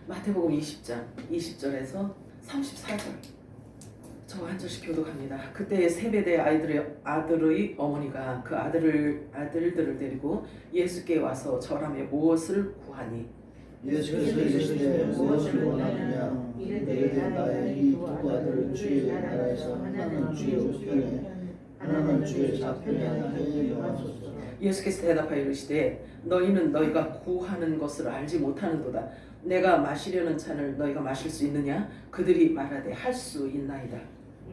마태복음 20장 20절에서 34절 저 한 절씩 교독합니다. 그때 세베대 아들의 어머니가 그 아들들을 데리고 예수께 와서 절하며 무엇을 구하니 예수께서 이르시되 무엇을 원하느냐 이르되 나의 이 두 아들을 주의 나라에서 하나는 주의 우편에 하나는 주의 좌편에 앉게 명하소서. 예수께서 대답하여 이르시되 너희는 너희가 구하는 것을 알지 못하는도다. 내가 마시려는 잔을 너희가 마실 수 있느냐? 그들이 말하되 할 수 있나이다.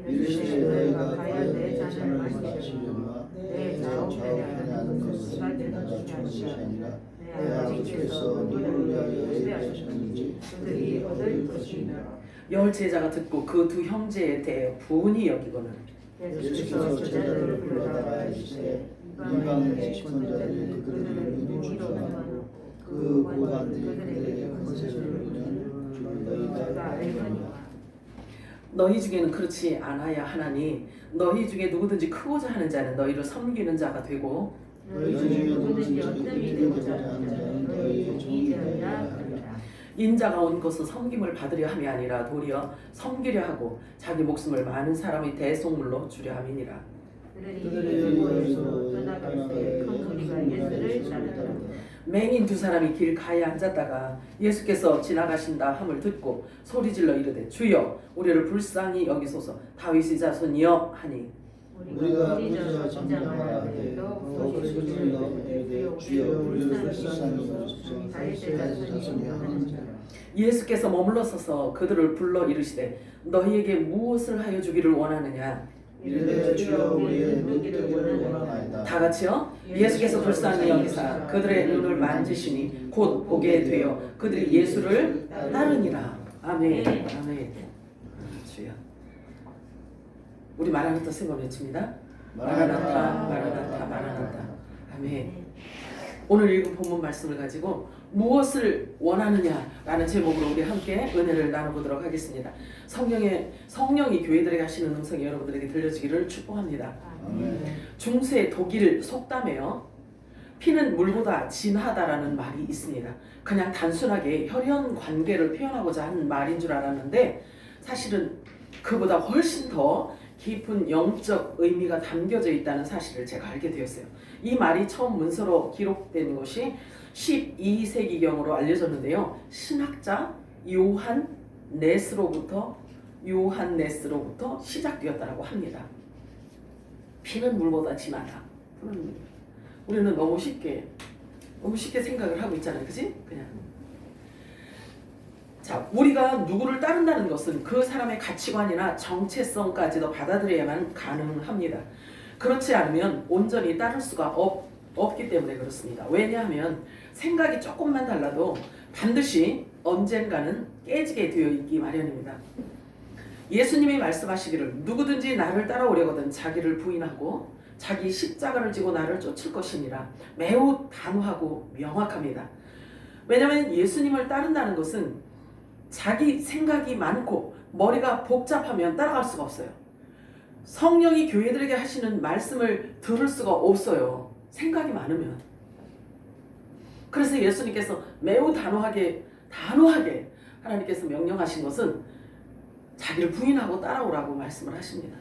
이르시되 너희가 과연 내 잔을 마시려나 내 좌우편에 앉는 것은 내가 주는 것이 아니라 내 아버지께서 누구를 위하여 예비하셨는지 그들이 얻을 것이니라. 열 제자가 듣고 그 두 형제에 대해 부은히 여기고는 예수께서 제자들을 불러다가 이르시되 이방인의 직분자들이 그들을 미리 주소하고 그 고관들이 그들에게 권세를 누리는 줄 너희가 알거니와. 너희 중에는 그렇지 않아야 하나니 너희 중에 누구든지 크고자 하는 자는 너희를 섬기는 자가 되고 너희 중에 누구든지 어뜸이 되고자 하는 자는 너희의 종이 되어야 하리라. 인자가 온 것은 섬김을 받으려 함이 아니라 도리어 섬기려 하고 자기 목숨을 많은 사람의 대속물로 주려 함이니라. 그들이 여기서 떠나갈 때 큰 소리가 예수를 따르더라. 맹인 두 사람이 길가에 앉았다가 예수께서 지나가신다 함을 듣고 소리질러 이르되 주여 우리를 불쌍히 여기소서 다윗의 자손이여 하니 우리가 우리저 잠잠하라 하되 더욱 소리질러 이르되 주여 우리를 불쌍히 여기소서 다윗의 자손이여 하니라. 예수께서 머물러 서서 그들을 불러 이르시되 너희에게 무엇을 하여 주기를 원하느냐? 이르되 주여 우리의 눈 뜨기를 원하나이다. 다 같이요. 예수께서 불쌍히 여기사 그들의 눈을 만지시니 곧 보게 되어 그들이 예수를 따르니라. 아멘. 아멘. 주여. 우리 마라나타 세 번 외칩니다. 마라나타, 마라나타, 마라나타. 아멘. 오늘 읽은 본문 말씀을 가지고 무엇을 원하느냐라는 제목으로 우리 함께 은혜를 나눠보도록 하겠습니다. 성령이 교회들에게 하시는 음성이 여러분들에게 들려지기를 축복합니다. 중세 독일 속담에요. 피는 물보다 진하다라는 말이 있습니다. 그냥 단순하게 혈연 관계를 표현하고자 하는 말인 줄 알았는데 사실은 그보다 훨씬 더 깊은 영적 의미가 담겨져 있다는 사실을 제가 알게 되었어요. 이 말이 처음 문서로 기록된 것이 12세기경으로 알려졌는데요. 신학자 요한 네스로부터 시작되었다고 합니다. 피는 물보다 진하다. 우리는 너무 쉽게 생각을 하고 있잖아요. 그지? 그냥. 자, 우리가 누구를 따른다는 것은 그 사람의 가치관이나 정체성까지도 받아들여야만 가능합니다. 그렇지 않으면 온전히 따를 수가 없기 때문에 그렇습니다. 왜냐하면 생각이 조금만 달라도 반드시 언젠가는 깨지게 되어 있기 마련입니다. 예수님이 말씀하시기를 누구든지 나를 따라오려거든 자기를 부인하고 자기 십자가를 지고 나를 쫓을 것이니라. 매우 단호하고 명확합니다. 왜냐하면 예수님을 따른다는 것은 자기 생각이 많고 머리가 복잡하면 따라갈 수가 없어요. 성령이 교회들에게 하시는 말씀을 들을 수가 없어요. 생각이 많으면. 그래서 예수님께서 매우 단호하게 하나님께서 명령하신 것은 자기를 부인하고 따라오라고 말씀을 하십니다.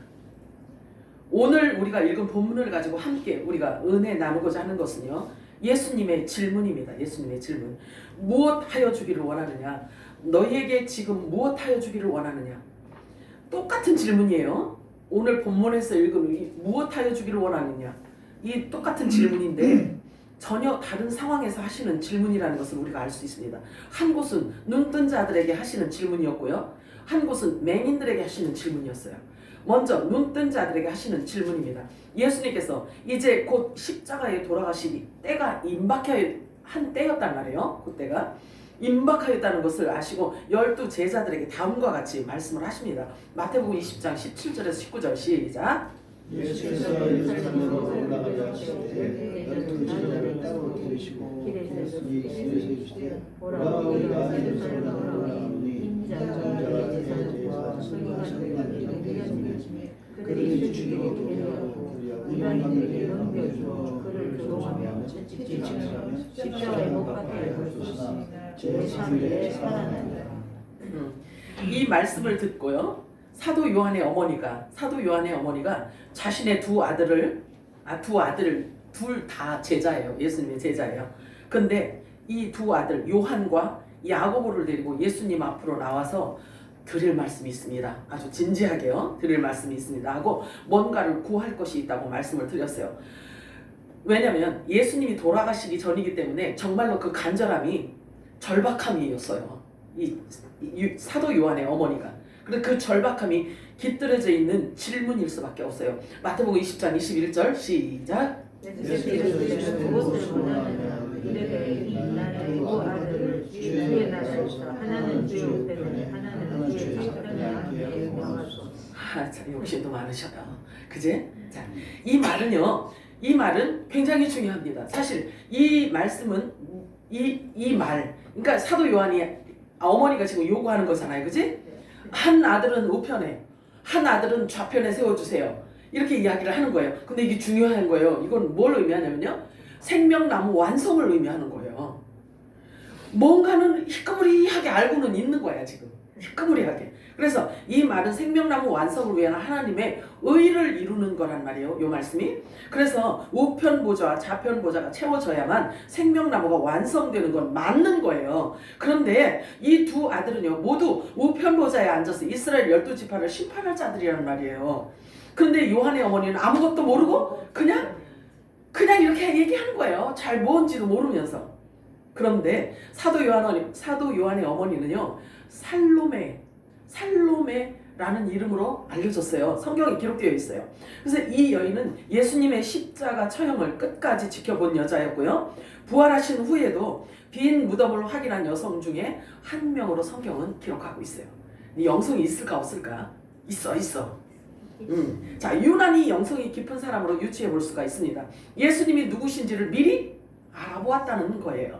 오늘 우리가 읽은 본문을 가지고 함께 우리가 은혜 나누고자 하는 것은요. 예수님의 질문입니다. 예수님의 질문. 무엇 하여 주기를 원하느냐? 너희에게 지금 무엇 하여 주기를 원하느냐? 똑같은 질문이에요. 오늘 본문에서 읽은 무엇 하여 주기를 원하느냐? 이 똑같은 질문인데 전혀 다른 상황에서 하시는 질문이라는 것을 우리가 알 수 있습니다. 한 곳은 눈뜬 자들에게 하시는 질문이었고요. 한 곳은 맹인들에게 하시는 질문이었어요. 먼저 눈뜬 자들에게 하시는 질문입니다. 예수님께서 이제 곧 십자가에 돌아가시니 때가 임박해야 한 때였단 말이에요. 그때가 임박하였다는 것을 아시고 12 제자들에게 다음과 같이 말씀을 하십니다. 마태복음 20장 17절에서 19절 시작. 예수께서 예루살렘으로 올라가려 하시되 12 제자를 따로 데리시고 길에서 이르시되 보라 우리가 예루살렘으로 올라가노니 인자가 대제사장과 서기관들에게 넘겨지매 그들이 죽이게 되려고 이방인에게 넘겨주어 그를 동하며 채찍질하며 십자가에 못 박혀 죽으시나 제3일에 살아나니라. 이 말씀을 듣고요. 사도 요한의 어머니가 자신의 두 아들 둘 다 제자예요. 예수님의 제자예요. 근데 이 두 아들 요한과 야고보를 데리고 예수님 앞으로 나와서 드릴 말씀이 있습니다. 아주 진지하게요. 드릴 말씀이 있습니다 하고 뭔가를 구할 것이 있다고 말씀을 드렸어요. 왜냐하면 예수님이 돌아가시기 전이기 때문에 정말로 그 간절함이 절박함이었어요. 이 사도 요한의 어머니가. 그래서 그 절박함이 깃들여져 있는 질문일 수밖에 없어요. 마태복음 20장 21절 시작. 예수께서 무엇을 원하느냐 이르되 나는 두 아들을 주의 나라에서 하나는 주의 우편에 하나는 주의 좌편에 앉게 명하소서. 자, 욕심도 많으셔요. 그제? 자, 이 말은 굉장히 중요합니다. 사실 이 말씀은 이 말, 그러니까 사도 요한이 어머니가 지금 요구하는 거잖아요. 그지? 한 아들은 우편에, 한 아들은 좌편에 세워주세요. 이렇게 이야기를 하는 거예요. 근데 이게 중요한 거예요. 이건 뭘 의미하냐면요. 생명나무 완성을 의미하는 거예요. 뭔가는 희끄무리하게 알고는 있는 거야 지금. 희끄무리하게. 그래서 이 말은 생명나무 완성을 위한 하나님의 의를 이루는 거란 말이에요. 이 말씀이. 그래서 우편 보좌와 좌편 보좌가 채워져야만 생명나무가 완성되는 건 맞는 거예요. 그런데 이 두 아들은요 모두 우편 보좌에 앉아서 이스라엘 12지파를 심판할 자들이란 말이에요. 그런데 요한의 어머니는 아무것도 모르고 그냥 이렇게 얘기하는 거예요. 잘 뭔지도 모르면서. 그런데 사도 요한의 어머니는요 살로메라는 이름으로 알려졌어요. 성경에 기록되어 있어요. 그래서 이 여인은 예수님의 십자가 처형을 끝까지 지켜본 여자였고요. 부활하신 후에도 빈 무덤을 확인한 여성 중에 한 명으로 성경은 기록하고 있어요. 이 영성이 있을까 없을까? 있어. 자, 유난히 영성이 깊은 사람으로 유추해 볼 수가 있습니다. 예수님이 누구신지를 미리 알아보았다는 거예요.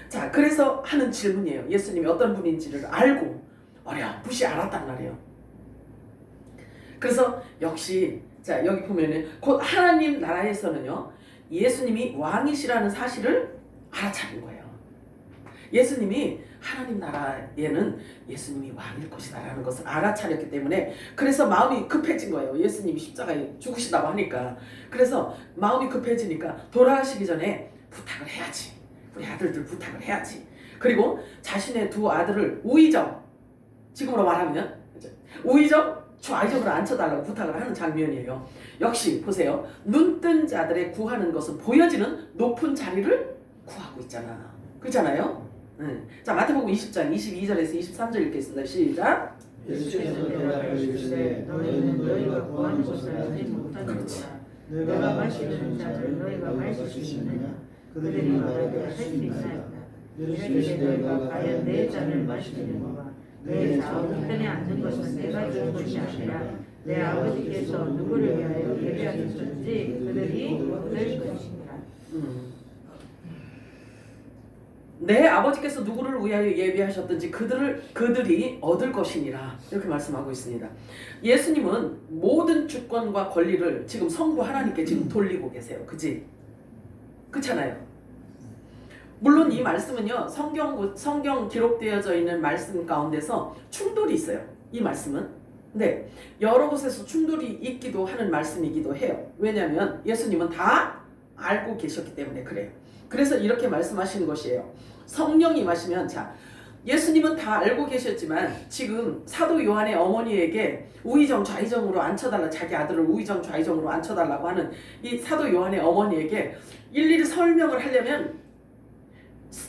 자, 그래서 하는 질문이에요. 예수님이 어떤 분인지를 알고 어렴풋이 알았단 말이에요. 그래서 역시 자 여기 보면은 곧 하나님 나라에서는요 예수님이 왕이시라는 사실을 알아차린 거예요. 예수님이 하나님 나라에는 예수님이 왕일 것이다라는 것을 알아차렸기 때문에 그래서 마음이 급해진 거예요. 예수님이 십자가에 죽으시다고 하니까. 그래서 마음이 급해지니까 돌아가시기 전에 부탁을 해야지. 우리 아들들 부탁을 해야지. 그리고 자신의 두 아들을 우의정, 지금으로 말하면 우의정 좌의정으로 앉혀달라고 부탁을 하는 장면이에요. 역시 보세요. 눈뜬 자들의 구하는 것은 보여지는 높은 자리를 구하고 있잖아. 그렇잖아요? 자, 마태복음 20장 22절에서 23절 읽겠습니다. 시작. 예수께서 대답하시되 너희는 너희가 구하는 것을 알지 못하는구나. 내가 마시는 잔을 너희가 마실 수 있느냐? 그들이 말하되 할 수 있나이다. 예수께서 내가 과연 내 잔을 마시느냐? 내 좌우편에 앉는 것은 내가 주는 것이 아니라 내 아버지께서 누구를 위하여 예비하셨는지 그들이 얻을 것이니라. 내 아버지께서 누구를 위하여 예비하셨든지 그들이 얻을 것이니라. 이렇게 말씀하고 있습니다. 예수님은 모든 주권과 권리를 지금 성부 하나님께 지금 돌리고 계세요. 그치? 그렇잖아요. 물론 이 말씀은요 성경 기록되어져 있는 말씀 가운데서 충돌이 있어요. 이 말씀은. 근데 여러 곳에서 충돌이 있기도 하는 말씀이기도 해요. 왜냐하면 예수님은 다 알고 계셨기 때문에 그래요. 그래서 이렇게 말씀하시는 것이에요. 성령이 임하시면 자 예수님은 다 알고 계셨지만 지금 사도 요한의 어머니에게 우의정 좌의정으로 앉혀달라, 자기 아들을 우의정 좌의정으로 앉혀달라고 하는 이 사도 요한의 어머니에게 일일이 설명을 하려면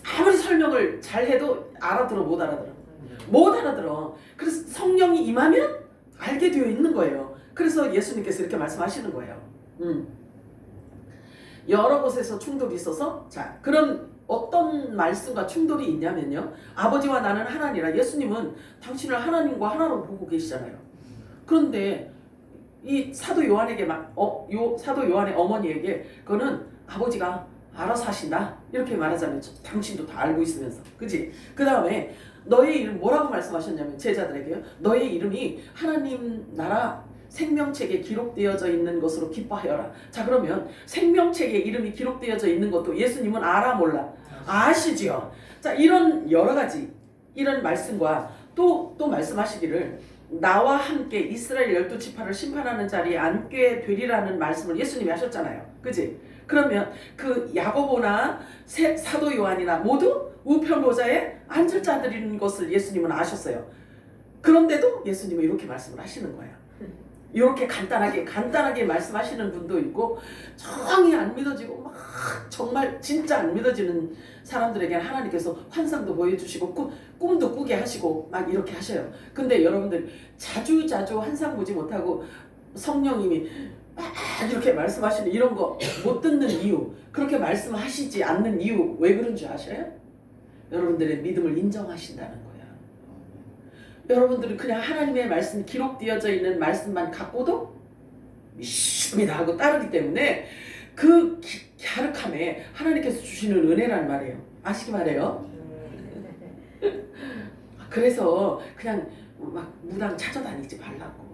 아무리 설명을 잘해도 알아들어 못 알아들어. 그래서 성령이 임하면 알게 되어 있는 거예요. 그래서 예수님께서 이렇게 말씀하시는 거예요. 여러 곳에서 충돌이 있어서 자 그런 어떤 말씀과 충돌이 있냐면요. 아버지와 나는 하나니라. 예수님은 당신을 하나님과 하나로 보고 계시잖아요. 그런데 이 사도 요한에게 사도 요한의 어머니에게 그거는 아버지가 알아서 하신다 이렇게 말하잖아요. 당신도 다 알고 있으면서. 그치? 그 다음에 너의 이름 뭐라고 말씀하셨냐면 제자들에게요. 너의 이름이 하나님 나라 생명책에 기록되어져 있는 것으로 기뻐하여라. 자, 그러면 생명책에 이름이 기록되어져 있는 것도 예수님은 알아 몰라? 아시지요. 자, 이런 여러 가지 이런 말씀과 또 말씀하시기를 나와 함께 이스라엘 12지파를 심판하는 자리에 앉게 되리라는 말씀을 예수님이 하셨잖아요. 그지? 그러면 그 야고보나 사도 요한이나 모두 우편 보좌에 앉을 자들인 것을 예수님은 아셨어요. 그런데도 예수님은 이렇게 말씀을 하시는 거예요. 이렇게 간단하게 말씀하시는 분도 있고, 정이 안 믿어지고 막 정말 진짜 안 믿어지는 사람들에게 하나님께서 환상도 보여주시고 꿈도 꾸게 하시고 막 이렇게 하셔요. 근데 여러분들 자주 환상 보지 못하고 성령님이 막 이렇게 말씀하시는 이런 거 못 듣는 이유, 그렇게 말씀하시지 않는 이유 왜 그런 줄 아셔요? 여러분들의 믿음을 인정하신다는 거예요. 여러분들은 그냥 하나님의 말씀, 기록되어져 있는 말씀만 갖고도 믿습니다 하고 따르기 때문에 그 갸륵함에 하나님께서 주시는 은혜란 말이에요. 아시기 바래요. 그래서 그냥 막 무당 찾아다니지 말라고.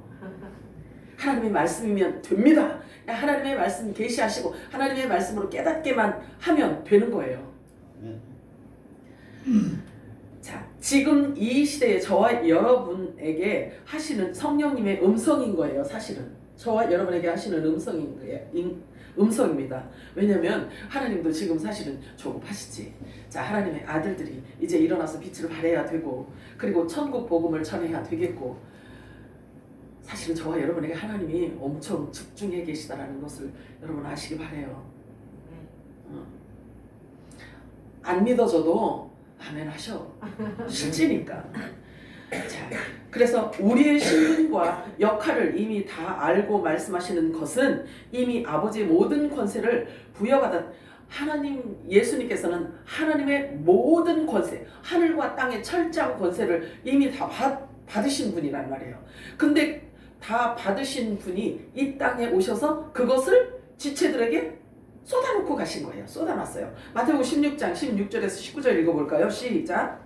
하나님의 말씀이면 됩니다. 하나님의 말씀 계시하시고 하나님의 말씀으로 깨닫게만 하면 되는 거예요. 자, 지금 이 시대에 저와 여러분에게 하시는 성령님의 음성인 거예요. 사실은 저와 여러분에게 하시는 음성인 거예요. 음성입니다. 왜냐하면 하나님도 지금 사실은 조급하시지. 자, 하나님의 아들들이 이제 일어나서 빛을 발해야 되고, 그리고 천국 복음을 전해야 되겠고, 사실은 저와 여러분에게 하나님이 엄청 집중해 계시다라는 것을 여러분 아시기 바래요. 안 믿어져도 아멘 하셔. 실제니까. 자, 그래서 우리의 신분과 역할을 이미 다 알고 말씀하시는 것은 이미 아버지의 모든 권세를 부여받은 하나님, 예수님께서는 하나님의 모든 권세, 하늘과 땅의 철저한 권세를 이미 다 받으신 분이란 말이에요. 근데 다 받으신 분이 이 땅에 오셔서 그것을 지체들에게 쏟아놓고 가신 거예요. 쏟아놨어요. 마태복음 16장 16절에서 19절 읽어볼까요? 시작.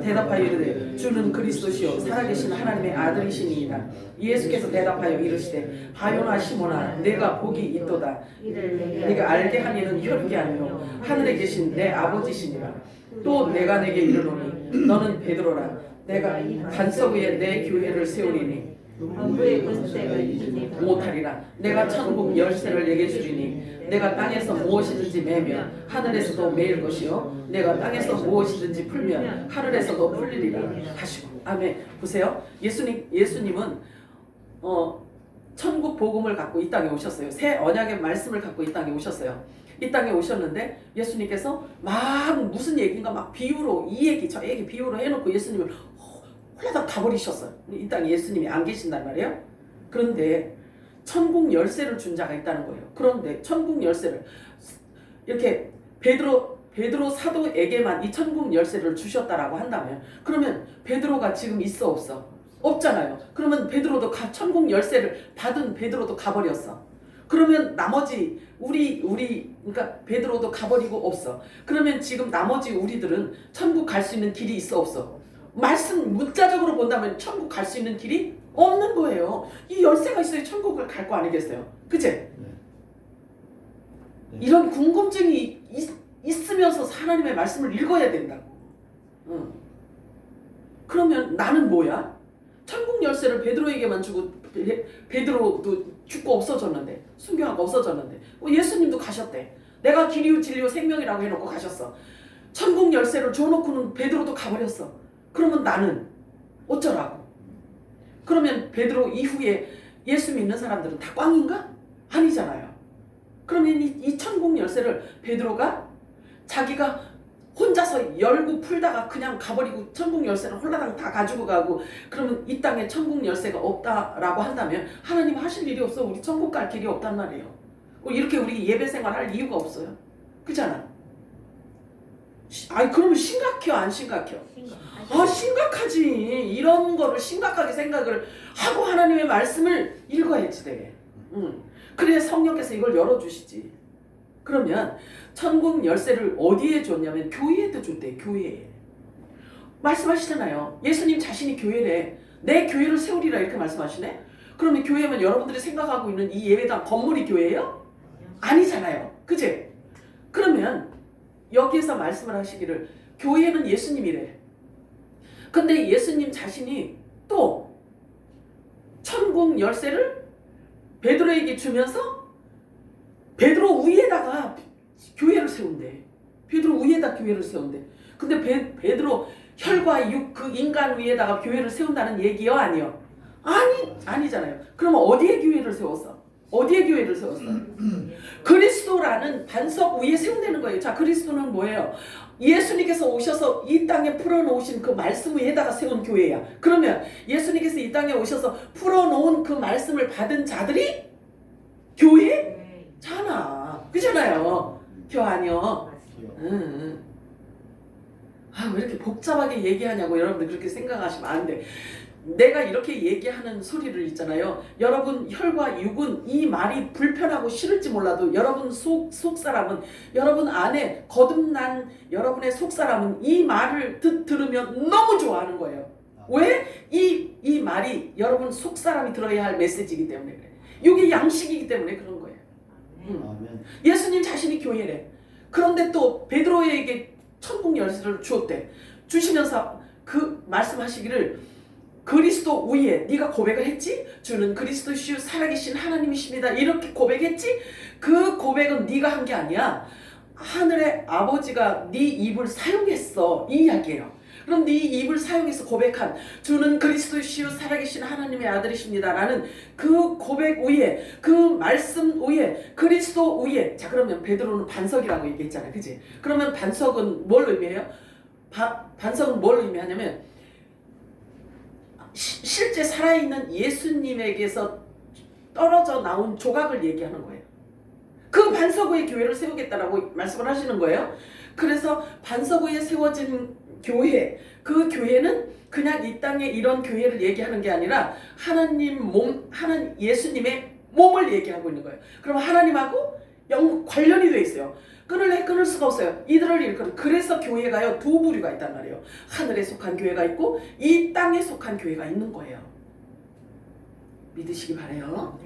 대답하여 이르되 주는 그리스도시요 살아계신 하나님의 아들이시니이다. 예수께서 대답하여 이르시되 바요나 시몬아 내가 복이 있도다. 네가 알게 하니는 혈육이 아니요 하늘에 계신 내 아버지시니라. 또 내가 내게 이르노니 너는 베드로라. 내가 반석 위에 내 교회를 세우리니 만부의 권세가 이기니 못하리라. 내가 천국 열쇠를 내게 주리니 내가 땅에서 무엇이든지 매면 하늘에서도 매일 것이요 내가 땅에서 무엇이든지 풀면 하늘에서도 풀리리라 하시고. 아멘. 보세요. 예수님은 천국 복음을 갖고 이 땅에 오셨어요. 새 언약의 말씀을 갖고 이 땅에 오셨어요. 이 땅에 오셨는데 예수님께서 막 무슨 얘기인가 막 비유로 이 얘기 저 얘기 비유로 해놓고 예수님을 홀라당 가버리셨어요. 이 땅에 예수님이 안 계신단 말이에요. 그런데 천국 열쇠를 준 자가 있다는 거예요. 그런데 천국 열쇠를 이렇게 베드로 사도에게만 이 천국 열쇠를 주셨다라고 한다면, 그러면 베드로가 지금 있어 없어? 없잖아요. 그러면 베드로도 천국 열쇠를 받은 베드로도 가버렸어. 그러면 나머지 그러니까 베드로도 가버리고 없어. 그러면 지금 나머지 우리들은 천국 갈 수 있는 길이 있어 없어? 말씀 문자적으로 본다면 천국 갈 수 있는 길이 없는 거예요. 이 열쇠가 있어야 천국을 갈 거 아니겠어요? 그치? 네. 이런 궁금증이 있으면서 하나님의 말씀을 읽어야 된다고. 그러면 나는 뭐야? 천국 열쇠를 베드로에게만 주고 베드로도 죽고 없어졌는데, 순교하고 없어졌는데 예수님도 가셨대. 내가 길이요 진리요 생명이라고 해놓고 가셨어. 천국 열쇠를 줘놓고는 베드로도 가버렸어. 그러면 나는 어쩌라고? 그러면 베드로 이후에 예수 믿는 사람들은 다 꽝인가? 아니잖아요. 그러면 이 천국 열쇠를 베드로가 자기가 혼자서 열고 풀다가 그냥 가버리고 천국 열쇠를 홀라당 다 가지고 가고, 그러면 이 땅에 천국 열쇠가 없다라고 한다면 하나님 하실 일이 없어. 우리 천국 갈 길이 없단 말이에요. 이렇게 우리 예배 생활 할 이유가 없어요. 그잖아. 아니 그러면 심각해요 안 심각해요? 심각하지. 이런 거를 심각하게 생각을 하고 하나님의 말씀을 읽어야지 돼. 그래야 성령께서 이걸 열어주시지. 그러면 천국 열쇠를 어디에 줬냐면 교회에도 줬대. 교회에. 말씀하시잖아요. 예수님 자신이 교회래. 내 교회를 세우리라 이렇게 말씀하시네. 그러면 교회면 여러분들이 생각하고 있는 이 예배당 건물이 교회예요? 아니잖아요. 그치? 그러면 여기에서 말씀을 하시기를 교회는 예수님이래. 근데 예수님 자신이 또 천국 열쇠를 베드로에게 주면서 베드로 위에다가 교회를 세운대. 베드로 위에다 교회를 세운대. 근데 베드로 혈과 육 그 인간 위에다가 교회를 세운다는 얘기요? 아니요? 아니잖아요. 그러면 어디에 교회를 세웠어? 어디에 교회를 세웠어? 그리스도라는 반석 위에 세운다는 거예요. 자, 그리스도는 뭐예요? 예수님께서 오셔서 이 땅에 풀어놓으신 그 말씀 위에다가 세운 교회야. 그러면 예수님께서 이 땅에 오셔서 풀어놓은 그 말씀을 받은 자들이 교회잖아. 그잖아요. 교회 아니요. 왜 이렇게 복잡하게 얘기하냐고 여러분들 그렇게 생각하시면 안 돼. 내가 이렇게 얘기하는 소리를 있잖아요. 여러분 혈과 육은 이 말이 불편하고 싫을지 몰라도 여러분 속사람은 여러분 안에 거듭난 여러분의 속사람은 이 말을 들으면 너무 좋아하는 거예요. 왜? 이 말이 여러분 속사람이 들어야 할 메시지이기 때문에 그래. 이게 양식이기 때문에 그런 거예요. 예수님 자신이 교회래. 그런데 또 베드로에게 천국 열쇠를 주었대. 주시면서 그 말씀하시기를 그리스도 위에 네가 고백을 했지? 주는 그리스도시요 살아계신 하나님이십니다. 이렇게 고백했지? 그 고백은 네가 한 게 아니야. 하늘의 아버지가 네 입을 사용했어. 이 이야기예요. 그럼 네 입을 사용해서 고백한 주는 그리스도시요 살아계신 하나님의 아들이십니다. 라는 그 고백 위에 그 말씀 위에 그리스도 위에 자 그러면 베드로는 반석이라고 얘기했잖아요. 그치? 그러면 반석은 뭘 의미해요? 반석은 뭘 의미하냐면 실제 살아있는 예수님에게서 떨어져 나온 조각을 얘기하는 거예요. 그 반석 위에 교회를 세우겠다라고 말씀을 하시는 거예요. 그래서 반석 위에 세워진 교회, 그 교회는 그냥 이 땅에 이런 교회를 얘기하는 게 아니라 예수님의 몸을 얘기하고 있는 거예요. 그럼 하나님하고 관련이 돼 있어요. 끊을 수가 없어요. 이들을 일컬어. 그래서 교회가요 두 부류가 있단 말이에요. 하늘에 속한 교회가 있고 이 땅에 속한 교회가 있는 거예요. 믿으시기 바래요.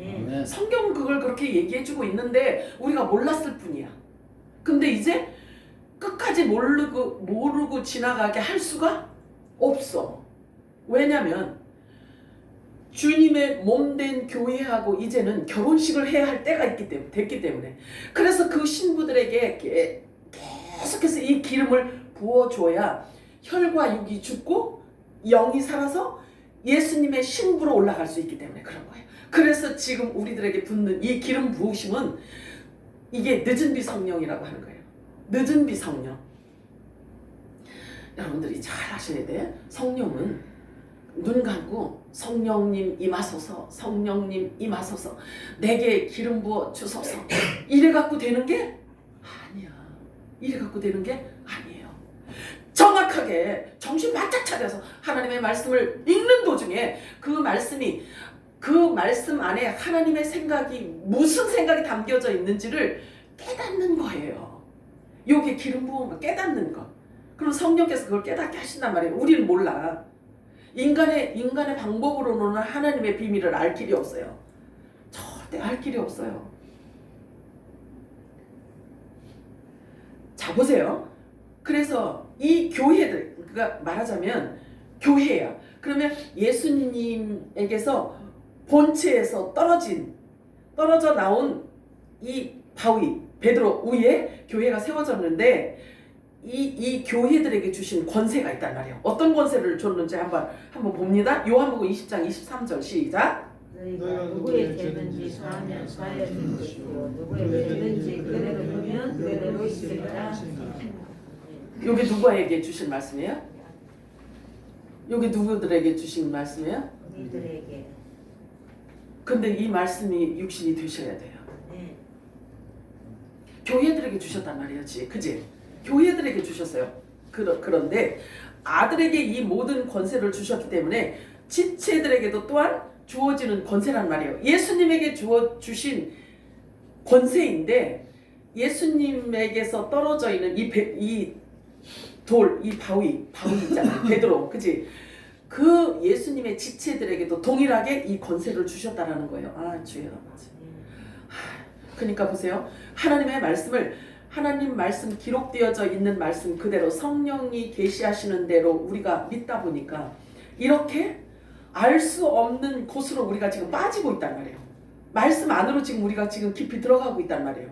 성경은 그걸 그렇게 얘기해주고 있는데 우리가 몰랐을 뿐이야. 근데 이제 끝까지 모르고 지나가게 할 수가 없어. 왜냐면 주님의 몸된 교회하고 이제는 결혼식을 해야 할 때가 됐기 때문에 그래서 그 신부들에게 계속해서 이 기름을 부어줘야 혈과 육이 죽고 영이 살아서 예수님의 신부로 올라갈 수 있기 때문에 그런 거예요. 그래서 지금 우리들에게 붓는 이 기름 부으심은 이게 늦은 비 성령이라고 하는 거예요. 늦은 비 성령. 여러분들이 잘 아셔야 돼. 성령은 눈 감고 성령님 임하소서, 성령님 임하소서, 내게 기름 부어 주소서 이래 갖고 되는 게 아니야. 이래 갖고 되는 게 아니에요. 정확하게 정신 바짝 차려서 하나님의 말씀을 읽는 도중에 그 말씀 안에 하나님의 생각이 무슨 생각이 담겨져 있는지를 깨닫는 거예요. 요게 기름 부음을 깨닫는 거. 그럼 성령께서 그걸 깨닫게 하신단 말이에요. 우리는 몰라. 인간의 방법으로는 하나님의 비밀을 알 길이 없어요. 절대 알 길이 없어요. 자 보세요. 그래서 이 교회들, 그러니까 말하자면 교회야. 그러면 예수님에게서 본체에서 떨어져 나온 이 바위 베드로 위에 교회가 세워졌는데 이 교회들에게 주신 권세가 있단 말이에요. 어떤 권세를 줬는지 한번 봅니다. 요한복음 20장 23절 시작. 너희가 누구의 죄든지 사하면 사하여 줄 것이요 누구의 죄든지 그대로 두면 그대로 있으리라. 요게 누구에게 주신 말씀이에요? 요게 누구들에게 주신 말씀이에요? 우리들에게. 근데 이 말씀이 육신이 되셔야 돼요. 교회들에게 주셨단 말이었지, 그지? 교회들에게 주셨어요. 그런데 아들에게 이 모든 권세를 주셨기 때문에 지체들에게도 또한 주어지는 권세란 말이에요. 예수님에게 주신 권세인데 예수님에게서 떨어져 있는 이 바위 있잖아요. 베드로, 그지? 그 예수님의 지체들에게도 동일하게 이 권세를 주셨다라는 거예요. 아, 주의 아버지. 그러니까 보세요. 하나님의 말씀을, 하나님 말씀 기록되어져 있는 말씀 그대로 성령이 계시하시는 대로 우리가 믿다 보니까 이렇게 알 수 없는 곳으로 우리가 지금 빠지고 있단 말이에요. 말씀 안으로 지금 우리가 지금 깊이 들어가고 있단 말이에요.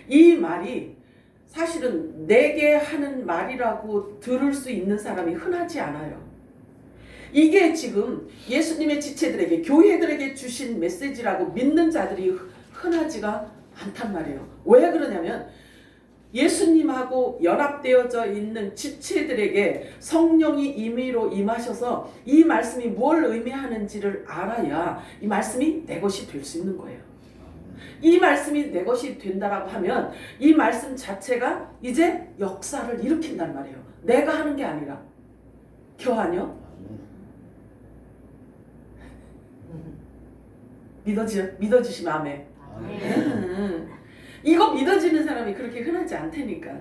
이 말이 사실은 내게 하는 말이라고 들을 수 있는 사람이 흔하지 않아요. 이게 지금 예수님의 지체들에게, 교회들에게 주신 메시지라고 믿는 자들이 흔하지가 않단 말이에요. 왜 그러냐면 예수님하고 연합되어져 있는 지체들에게 성령이 임의로 임하셔서 이 말씀이 뭘 의미하는지를 알아야 이 말씀이 내 것이 될 수 있는 거예요. 이 말씀이 내 것이 된다라고 하면 이 말씀 자체가 이제 역사를 일으킨단 말이에요. 내가 하는 게 아니라. 교환요? 믿어지시면 아멘. 이거 믿어지는 사람이 그렇게 흔하지 않다니까.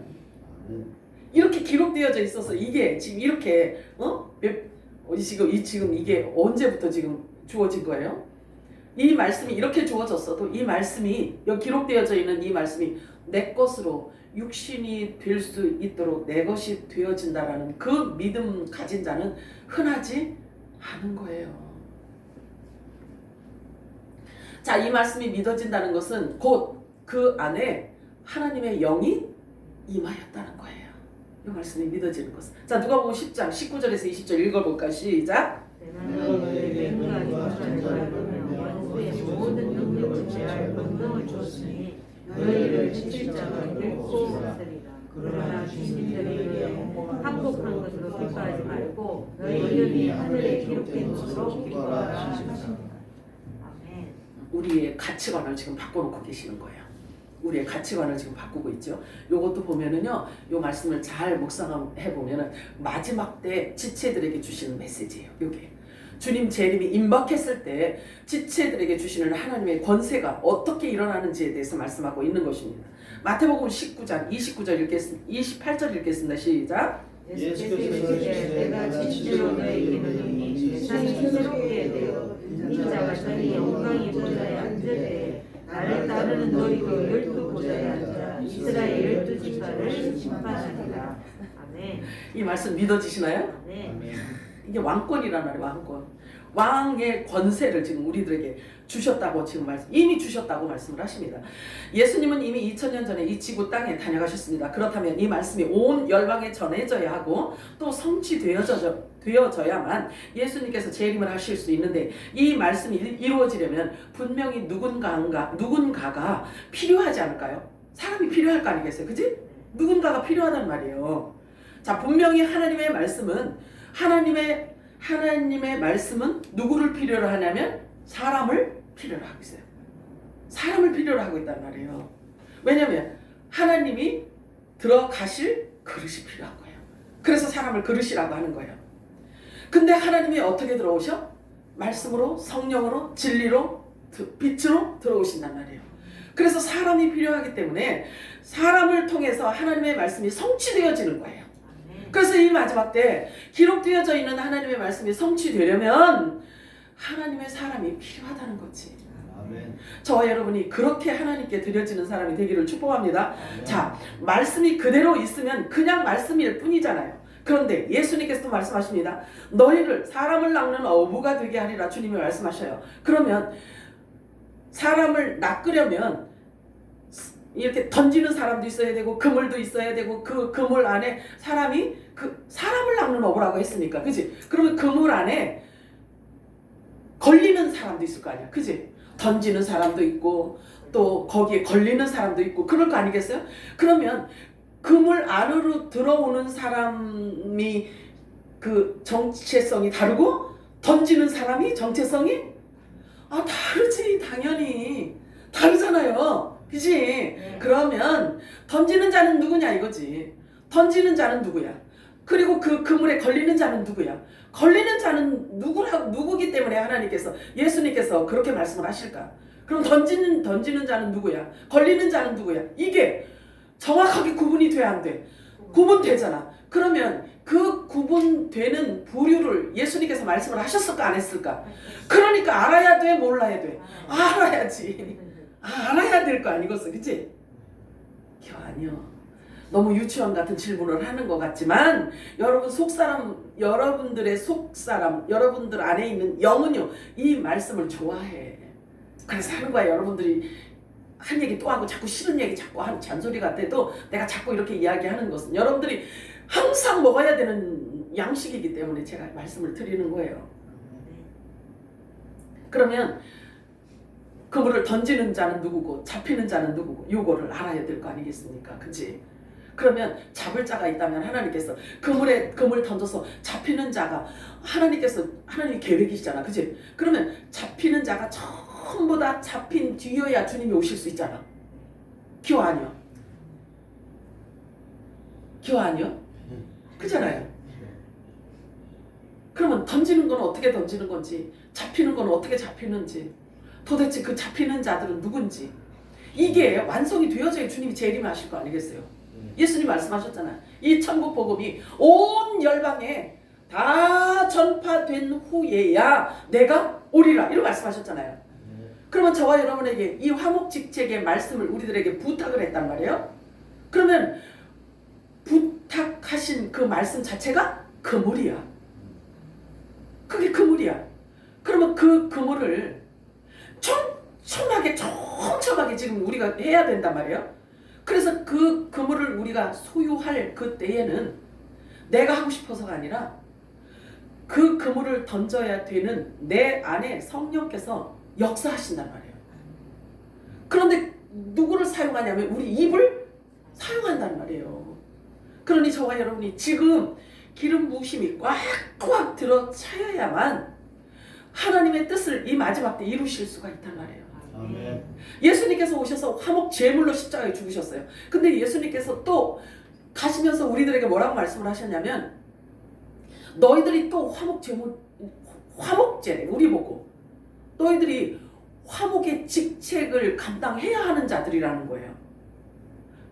이렇게 기록되어져 있어서 이게 지금 이렇게 지금 이게 언제부터 지금 주어진 거예요? 이 말씀이 이렇게 주어졌어도 이 말씀이 여기 기록되어져 있는 이 말씀이 내 것으로 육신이 될 수 있도록 내 것이 되어진다라는 그 믿음 가진 자는 흔하지 않은 거예요. 자, 이 말씀이 믿어진다는 것은 곧 그 안에 하나님의 영이 임하였다는 거예요. 이 말씀이 믿어지는 것은. 자, 누가복음 10장 19절에서 20절 읽어볼까? 시작. 너희에게 모든 능력을 제할 권능을 주었으니 너희를 지칠 자가 결코 없으리라. 그러나 주민들에게 항복한 것으로 기뻐하지 말고 너희 이름이 하늘에 기록된 것으로 기뻐하라 하시니라. 아멘. 우리의 가치관을 지금 바꿔놓고 계시는 거예요. 우리의 가치관을 지금 바꾸고 있죠. 요것도 보면은요, 요 말씀을 잘 묵상해 보면은 마지막 때 지체들에게 주시는 메시지예요. 요게 주님 재림이 임박했을 때 지체들에게 주시는 하나님의 권세가 어떻게 일어나는지에 대해서 말씀하고 있는 것입니다. 마태복음 19장 28절 읽겠습니다. 시작. 예수께서 이르시되 내가 진실로 너희에게 이르노니 세상이 새롭게 되어 인자가 자기 영광의 보좌에 앉을 때에 나를 따르는 너희도 12 보좌에 앉아 이스라엘 12지파를 심판하리라. 아멘. 이 말씀 믿어지시나요? 아멘. 이게 왕권이란 말이에요. 왕권. 왕의 권세를 지금 우리들에게 주셨다고 지금 이미 주셨다고 말씀을 하십니다. 예수님은 이미 2000년 전에 이 지구 땅에 다녀가셨습니다. 그렇다면 이 말씀이 온 열방에 전해져야 하고 또 성취되어져야만 예수님께서 재림을 하실 수 있는데 이 말씀이 이루어지려면 분명히 누군가가 필요하지 않을까요? 사람이 필요할 거 아니겠어요? 그지? 누군가가 필요하단 말이에요. 자, 분명히 하나님의 말씀은 누구를 필요로 하냐면 사람을 필요로 하고 있어요. 사람을 필요로 하고 있단 말이에요. 왜냐하면 하나님이 들어가실 그릇이 필요한 거예요. 그래서 사람을 그릇이라고 하는 거예요. 근데 하나님이 어떻게 들어오셔? 말씀으로, 성령으로, 진리로, 빛으로 들어오신단 말이에요. 그래서 사람이 필요하기 때문에 사람을 통해서 하나님의 말씀이 성취되어지는 거예요. 그래서 이 마지막 때 기록되어져 있는 하나님의 말씀이 성취되려면 하나님의 사람이 필요하다는 거지. 아멘. 저와 여러분이 그렇게 하나님께 드려지는 사람이 되기를 축복합니다. 아멘. 자, 말씀이 그대로 있으면 그냥 말씀일 뿐이잖아요. 그런데 예수님께서도 말씀하십니다. 너희를 사람을 낚는 어부가 되게 하리라 주님이 말씀하셔요. 그러면 사람을 낚으려면 이렇게 던지는 사람도 있어야 되고 그물도 있어야 되고 그 그물 안에 사람을 낚는 어부라고 했으니까, 그지? 그러면 그물 안에 걸리는 사람도 있을 거 아니야, 그지? 던지는 사람도 있고 또 거기에 걸리는 사람도 있고 그럴 거 아니겠어요? 그러면 그물 안으로 들어오는 사람이 그 정체성이 다르고 던지는 사람이 정체성이 다르지. 당연히 다르잖아요. 그치? 네. 그러면 던지는 자는 누구냐 이거지. 던지는 자는 누구야? 그리고 그 그물에 걸리는 자는 누구야? 걸리는 자는 누구기 때문에 하나님께서, 예수님께서 그렇게 말씀을 하실까? 그럼 던지는 자는 누구야? 걸리는 자는 누구야? 이게 정확하게 구분이 돼야 안 돼. 구분되잖아. 그러면 그 구분되는 부류를 예수님께서 말씀을 하셨을까 안 했을까? 그러니까 알아야 돼, 몰라야 돼? 알아야지. 알아야 될 거 아니겠어, 그치? 아니요. 너무 유치원 같은 질문을 하는 것 같지만 여러분들의 속사람, 여러분들 안에 있는 영은요, 이 말씀을 좋아해. 그래서 하는 거야. 여러분들이 한 얘기 또 하고 자꾸 싫은 얘기 자꾸 하는 잔소리 같아도 내가 자꾸 이렇게 이야기하는 것은 여러분들이 항상 먹어야 되는 양식이기 때문에 제가 말씀을 드리는 거예요. 그러면 그물을 던지는 자는 누구고 잡히는 자는 누구고 요거를 알아야 될 거 아니겠습니까? 그치? 그러면 잡을 자가 있다면 하나님께서 그물 던져서 잡히는 자가 하나님의 계획이시잖아. 그치? 그러면 잡히는 자가 전부 다 잡힌 뒤여야 주님이 오실 수 있잖아. 기호 아니요? 기호 아니요? 그잖아요. 그러면 던지는 건 어떻게 던지는 건지, 잡히는 건 어떻게 잡히는지, 도대체 그 잡히는 자들은 누군지, 이게 완성이 되어져야 주님이 재림하실 거 아니겠어요? 예수님 말씀하셨잖아요. 이 천국 복음이 온 열방에 다 전파된 후에야 내가 오리라, 이렇게 말씀하셨잖아요. 그러면 저와 여러분에게 이 화목직책의 말씀을 우리들에게 부탁을 했단 말이에요. 그러면 부탁하신 그 말씀 자체가 그물이야. 그게 그물이야. 그러면 그 그물을 촘촘하게 지금 우리가 해야 된단 말이에요. 그래서 그 그물을 우리가 소유할 그 때에는 내가 하고 싶어서가 아니라 그 그물을 던져야 되는 내 안에 성령께서 역사하신단 말이에요. 그런데 누구를 사용하냐면 우리 입을 사용한단 말이에요. 그러니 저와 여러분이 지금 기름 부으심이 꽉꽉 들어 차야만 하나님의 뜻을 이 마지막 때 이루실 수가 있단 말이에요. 아멘. 예수님께서 오셔서 화목 제물로 십자가에 죽으셨어요. 근데 예수님께서 또 가시면서 우리들에게 뭐라고 말씀을 하셨냐면 너희들이 또 화목제래. 우리 보고 너희들이 화목의 직책을 감당해야 하는 자들이라는 거예요.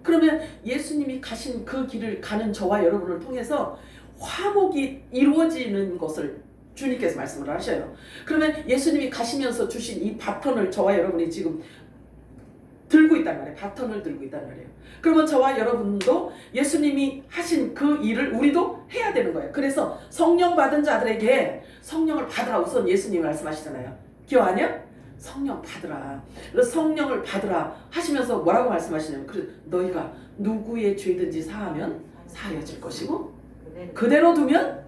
그러면 예수님이 가신 그 길을 가는 저와 여러분을 통해서 화목이 이루어지는 것을 주님께서 말씀을 하셔요. 그러면 예수님이 가시면서 주신 이 바톤을 저와 여러분이 지금 들고 있단 말이에요. 바톤을 들고 있단 말이에요. 그러면 저와 여러분도 예수님이 하신 그 일을 우리도 해야 되는 거예요. 그래서 성령 받은 자들에게 성령을 받으라 우선 예수님이 말씀하시잖아요. 기억 아니야? 성령 받으라. 그래서 성령을 받으라 하시면서 뭐라고 말씀하시냐면 너희가 누구의 죄든지 사하면 사하여질 것이고 그대로 두면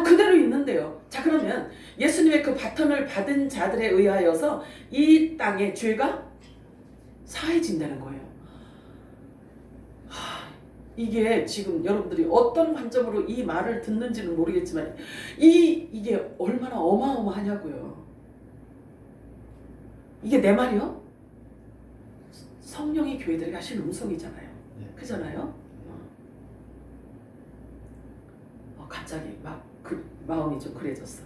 그대로 있는데요. 자, 그러면 예수님의 그 바톤을 받은 자들에 의하여서 이 땅의 죄가 사해진다는 거예요. 이게 지금 여러분들이 어떤 관점으로 이 말을 듣는지는 모르겠지만 이게 얼마나 어마어마하냐고요. 이게 내 말이요? 성령이 교회들에게 하신 음성이잖아요. 그잖아요? 갑자기 마음이 좀 그래졌어.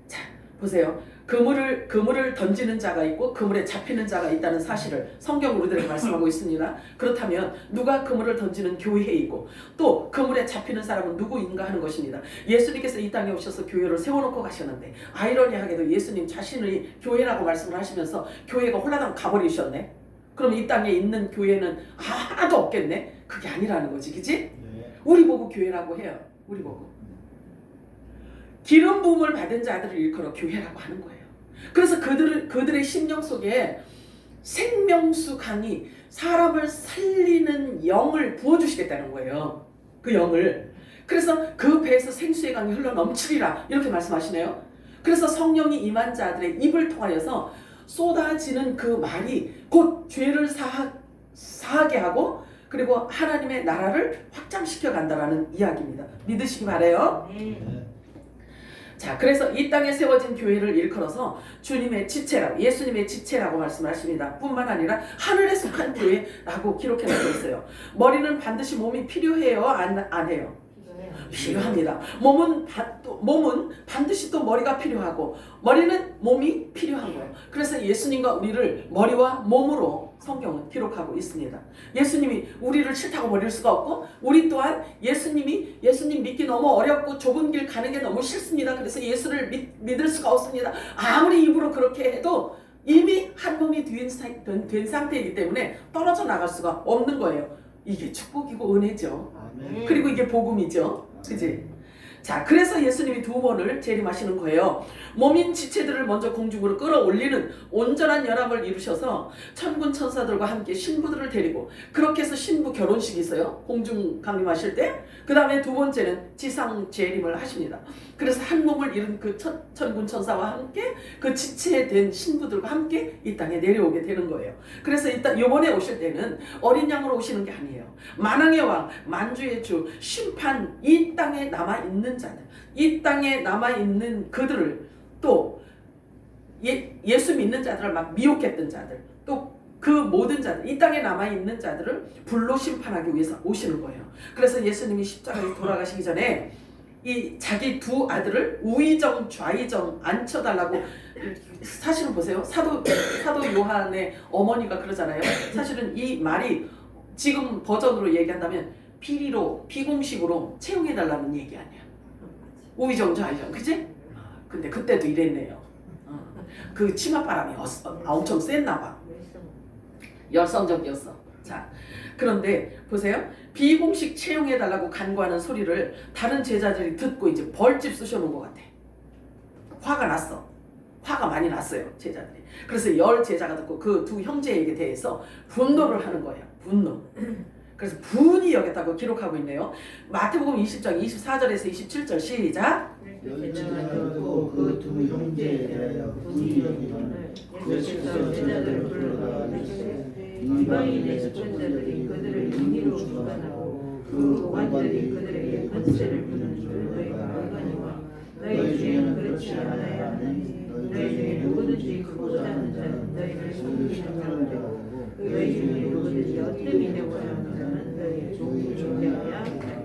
자, 보세요. 그물을 던지는 자가 있고 그물에 잡히는 자가 있다는 사실을 성경 우리들에게 말씀하고 있습니다. 그렇다면 누가 그물을 던지는 교회이고 또 그물에 잡히는 사람은 누구인가 하는 것입니다. 예수님께서 이 땅에 오셔서 교회를 세워놓고 가셨는데 아이러니하게도 예수님 자신의 교회라고 말씀을 하시면서 교회가 홀라당 가버리셨네. 그럼 이 땅에 있는 교회는 하나도 없겠네. 그게 아니라는 거지, 그치? 우리 보고 교회라고 해요. 우리 보고 기름 부음을 받은 자들을 일컬어 교회라고 하는 거예요. 그래서 그들의 심령 속에 생명수 강이 사람을 살리는 영을 부어주시겠다는 거예요. 그 영을. 그래서 그 배에서 생수의 강이 흘러 넘치리라 이렇게 말씀하시네요. 그래서 성령이 임한 자들의 입을 통하여서 쏟아지는 그 말이 곧 죄를 사하게 하고 그리고 하나님의 나라를 확장시켜 간다라는 이야기입니다. 믿으시기 바라요. 자, 그래서 이 땅에 세워진 교회를 일컬어서 주님의 지체라고, 예수님의 지체라고 말씀하십니다. 뿐만 아니라 하늘에 속한 교회라고 기록해놓고 있어요. 머리는 반드시 몸이 필요해요? 안 해요? 필요합니다. 몸은 반드시 또 머리가 필요하고 머리는 몸이 필요한 거예요. 그래서 예수님과 우리를 머리와 몸으로 성경은 기록하고 있습니다. 예수님이 우리를 싫다고 버릴 수가 없고 우리 또한 예수님 믿기는 너무 어렵고 좁은 길 가는 게 너무 싫습니다. 그래서 예수를 믿을 수가 없습니다. 아무리 입으로 그렇게 해도 이미 한 몸이 된 상태이기 때문에 떨어져 나갈 수가 없는 거예요. 이게 축복이고 은혜죠. 아멘. 그리고 이게 복음이죠. 그치? 자, 그래서 예수님이 두 번을 재림하시는 거예요. 몸인 지체들을 먼저 공중으로 끌어올리는 온전한 연합을 이루셔서 천군 천사들과 함께 신부들을 데리고, 그렇게 해서 신부 결혼식이 있어요. 공중 강림하실 때. 그 다음에 두 번째는 지상 재림을 하십니다. 그래서 한 몸을 이룬 그 천군 천사와 함께 그 지체된 신부들과 함께 이 땅에 내려오게 되는 거예요. 그래서 일단 이번에 오실 때는 어린 양으로 오시는 게 아니에요. 만왕의 왕, 만주의 주, 심판, 이 땅에 남아있는 자들, 이 땅에 남아있는 그들을, 또 예수 믿는 자들을 막 미혹했던 자들, 또 그 모든 자들, 이 땅에 남아있는 자들을 불로 심판하기 위해서 오시는 거예요. 그래서 예수님이 십자가에 돌아가시기 전에 이 자기 두 아들을 우의정 좌의정 앉혀달라고, 사실은 보세요. 사도 요한의 어머니가 그러잖아요. 사실은 이 말이 지금 버전으로 얘기한다면 비리로, 비공식으로 채용해달라는 얘기 아니야. 우의정 좌의정, 그치? 근데 그때도 이랬네요. 그 치맛바람이 엄청 셌나 봐. 열성적이었어. 자, 그런데 보세요. 비공식 채용해달라고 간구하는 소리를 다른 제자들이 듣고 이제 벌집 쑤셔놓은 것 같아. 화가 났어. 화가 많이 났어요, 제자들이. 그래서 10 제자가 듣고 그 두 형제에게 대해서 분노를 하는 거예요. 분노. 그래서 분이 여겼다고 기록하고 있네요. 마태복음 20장 24절에서 27절 시작. 열지가 듣고 그 두 형제에 대하여 분이 여기거늘 예수께서 제자들을 불러다가 이르시되 이방인의 집권자들이 그들을 임의로 주관하고 그 오간들이 그들에게 권세를 부는 줄 너희가 알거니와 너희 중에는 그렇지 않아야 하느니 너희 중에 누구든지 크고자 하는 자는 너희를 섬기는 자고 너희 중에 누구든지 어뜸이 되고자 하는 자는 너희의 종이 되어야 하리라.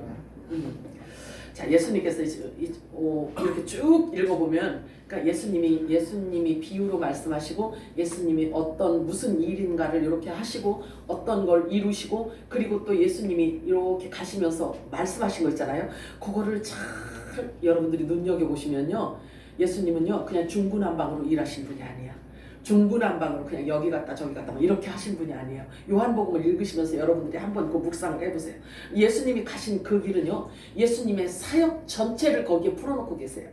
자, 예수님께서 이렇게 쭉 읽어보면, 그러니까 예수님이 비유로 말씀하시고, 예수님이 무슨 일인가를 이렇게 하시고, 어떤 걸 이루시고, 그리고 또 예수님이 이렇게 가시면서 말씀하신 거 있잖아요. 그거를 잘 여러분들이 눈여겨보시면요, 예수님은요 그냥 중구난방으로 일하신 분이 아니야. 중구난방으로 그냥 여기 갔다 저기 갔다 뭐 이렇게 하신 분이 아니에요. 요한복음을 읽으시면서 여러분들이 한번 그 묵상을 해보세요. 예수님이 가신 그 길은요, 예수님의 사역 전체를 거기에 풀어놓고 계세요.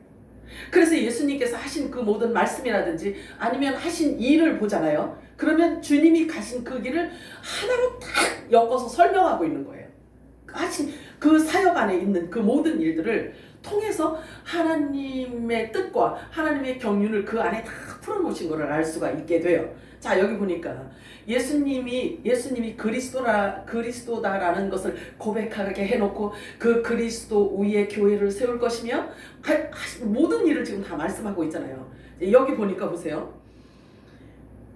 그래서 예수님께서 하신 그 모든 말씀이라든지 아니면 하신 일을 보잖아요. 그러면 주님이 가신 그 길을 하나로 딱 엮어서 설명하고 있는 거예요. 하신 그 사역 안에 있는 그 모든 일들을 통해서 하나님의 뜻과 하나님의 경륜을 그 안에 다 풀어놓으신 것을 알 수가 있게 돼요. 자, 여기 보니까 예수님이 그리스도다라는 것을 고백하게 해놓고 그 그리스도 위에 교회를 세울 것이며 모든 일을 지금 다 말씀하고 있잖아요. 여기 보니까 보세요.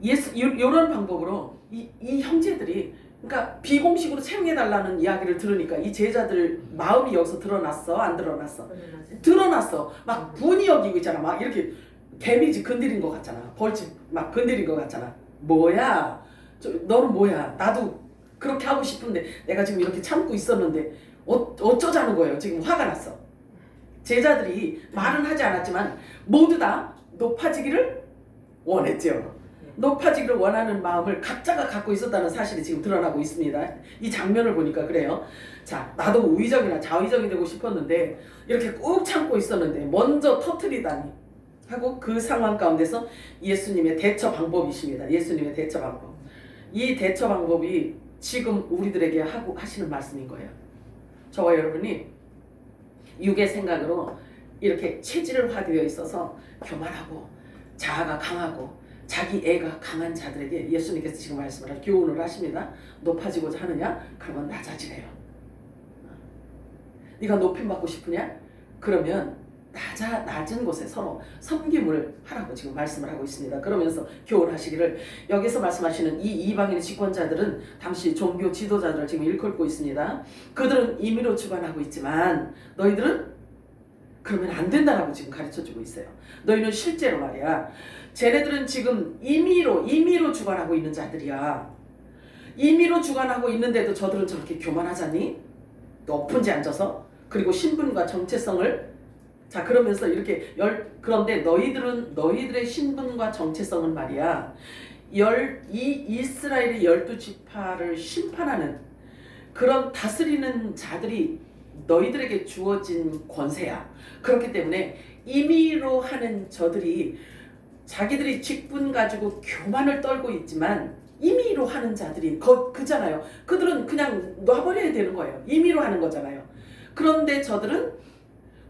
이런 방법으로 이 형제들이, 그러니까 비공식으로 채용해달라는 이야기를 들으니까 이 제자들 마음이 여기서 드러났어? 안 드러났어? 드러났어. 막 분이 여기고 있잖아. 막 이렇게 개미지 건드린 것 같잖아. 벌집 막 건드린 것 같잖아. 뭐야? 너는 뭐야? 나도 그렇게 하고 싶은데 내가 지금 이렇게 참고 있었는데 어쩌자는 거예요. 지금 화가 났어. 제자들이 말은 하지 않았지만 모두 다 높아지기를 원했죠. 높아지기를 원하는 마음을 각자가 갖고 있었다는 사실이 지금 드러나고 있습니다. 이 장면을 보니까 그래요. 자, 나도 우의정이나 좌의정이 되고 싶었는데 이렇게 꾹 참고 있었는데 먼저 터뜨리다니 하고, 그 상황 가운데서 예수님의 대처 방법이십니다. 예수님의 대처 방법. 이 대처 방법이 지금 우리들에게 하시는 말씀인 거예요. 저와 여러분이 육의 생각으로 이렇게 체질화되어 있어서 교만하고 자아가 강하고 자기 애가 강한 자들에게 예수님께서 지금 말씀을 교훈을 하십니다. 높아지고자 하느냐? 그러면 낮아지래요. 네가 높임 받고 싶으냐? 그러면 낮은 곳에 서로 섬김을 하라고 지금 말씀을 하고 있습니다. 그러면서 교훈하시기를, 여기서 말씀하시는 이 이방인의 집권자들은 당시 종교 지도자들을 지금 일컬고 있습니다. 그들은 임의로 주관하고 있지만 너희들은 그러면 안 된다라고 지금 가르쳐주고 있어요. 너희는 실제로 말이야, 쟤네들은 지금 임의로 주관하고 있는 자들이야. 임의로 주관하고 있는데도 저들은 저렇게 교만하자니? 높은 데 앉아서? 그리고 신분과 정체성을 자 그러면서 이렇게 그런데 너희들의 신분과 정체성은 말이야 이 이스라엘의 12지파를 심판하는 그런 다스리는 자들이 너희들에게 주어진 권세야. 그렇기 때문에 임의로 하는 저들이 자기들이 직분 가지고 교만을 떨고 있지만 임의로 하는 자들이 그잖아요. 그들은 그냥 놔버려야 되는 거예요. 임의로 하는 거잖아요. 그런데 저들은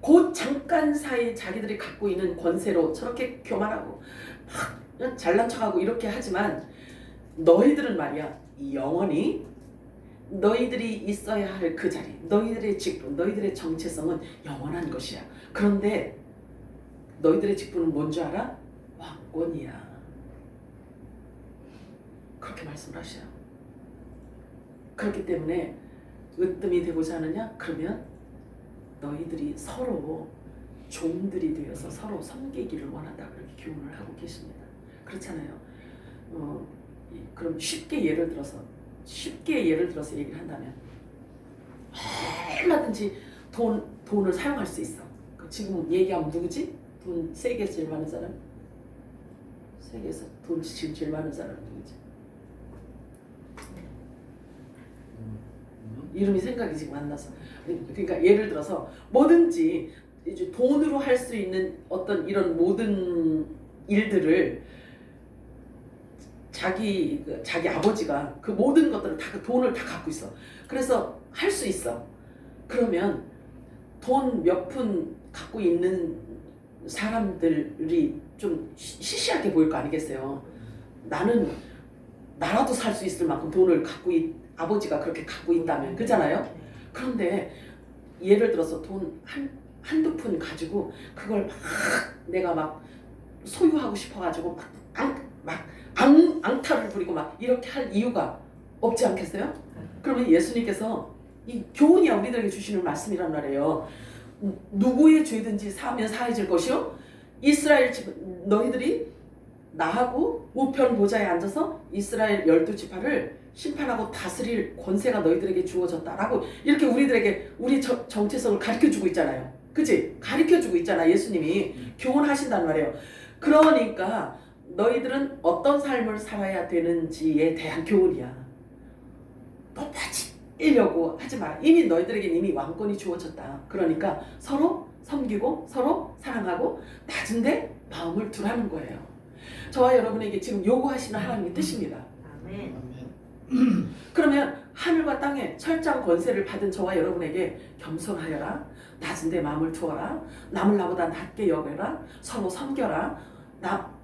곧 잠깐 사이 자기들이 갖고 있는 권세로 저렇게 교만하고 막 잘난 척하고 이렇게 하지만 너희들은 말이야 영원히 너희들이 있어야 할 그 자리, 너희들의 직분, 너희들의 정체성은 영원한 것이야. 그런데 너희들의 직분은 뭔지 알아? 왕권이야. 그렇게 말씀을 하셔요. 그렇기 때문에 으뜸이 되고자 하느냐? 그러면 너희들이 서로 종들이 되어서 서로 섬기기를 원한다. 그렇게 교훈을 하고 계십니다. 그렇잖아요. 그럼 쉽게 예를 들어서 얘기를 한다면 얼마든지 돈을 사용할 수 있어. 지금 얘기하면 누구지? 돈 세계에서 제일 많은 사람? 세계에서 돈 지금 제일 많은 사람 누구지? 이름이 생각이 지금 안 나서. 그러니까 예를 들어서 뭐든지 이제 돈으로 할 수 있는 어떤 이런 모든 일들을 자기 아버지가 그 모든 것들을 다 그 돈을 다 갖고 있어. 그래서 할 수 있어. 그러면 돈 몇 푼 갖고 있는 사람들이 좀 시시하게 보일 거 아니겠어요. 나는 나라도 살 수 있을 만큼 돈을 아버지가 그렇게 갖고 있다면 그잖아요. 그런데 예를 들어서 돈 한두 푼 가지고 그걸 막 내가 막 소유하고 싶어가지고 막 앙탈을 부리고 막 이렇게 할 이유가 없지 않겠어요? 그러면 예수님께서 이 교훈이야 우리들에게 주시는 말씀이란 말이에요. 누구의 죄든지 사하면 사해질 것이요 이스라엘 집 너희들이 나하고 우편 보좌에 앉아서 이스라엘 12지파를 심판하고 다스릴 권세가 너희들에게 주어졌다라고 이렇게 우리들에게 우리 정체성을 가르쳐주고 있잖아요. 그치? 가르쳐주고 있잖아. 예수님이 교훈하신단 말이에요. 그러니까 너희들은 어떤 삶을 살아야 되는지에 대한 교훈이야. 높아지려고 하지 마라. 너희들에게는 왕권이 주어졌다. 그러니까 서로 섬기고 서로 사랑하고 낮은데 마음을 두라는 거예요. 저와 여러분에게 지금 요구하시는 하나님의 뜻입니다. 아멘. 그러면 하늘과 땅에 철장 권세를 받은 저와 여러분에게 겸손하여라. 낮은데 마음을 두어라. 남을 나보다 낮게 여겨라. 서로 섬겨라.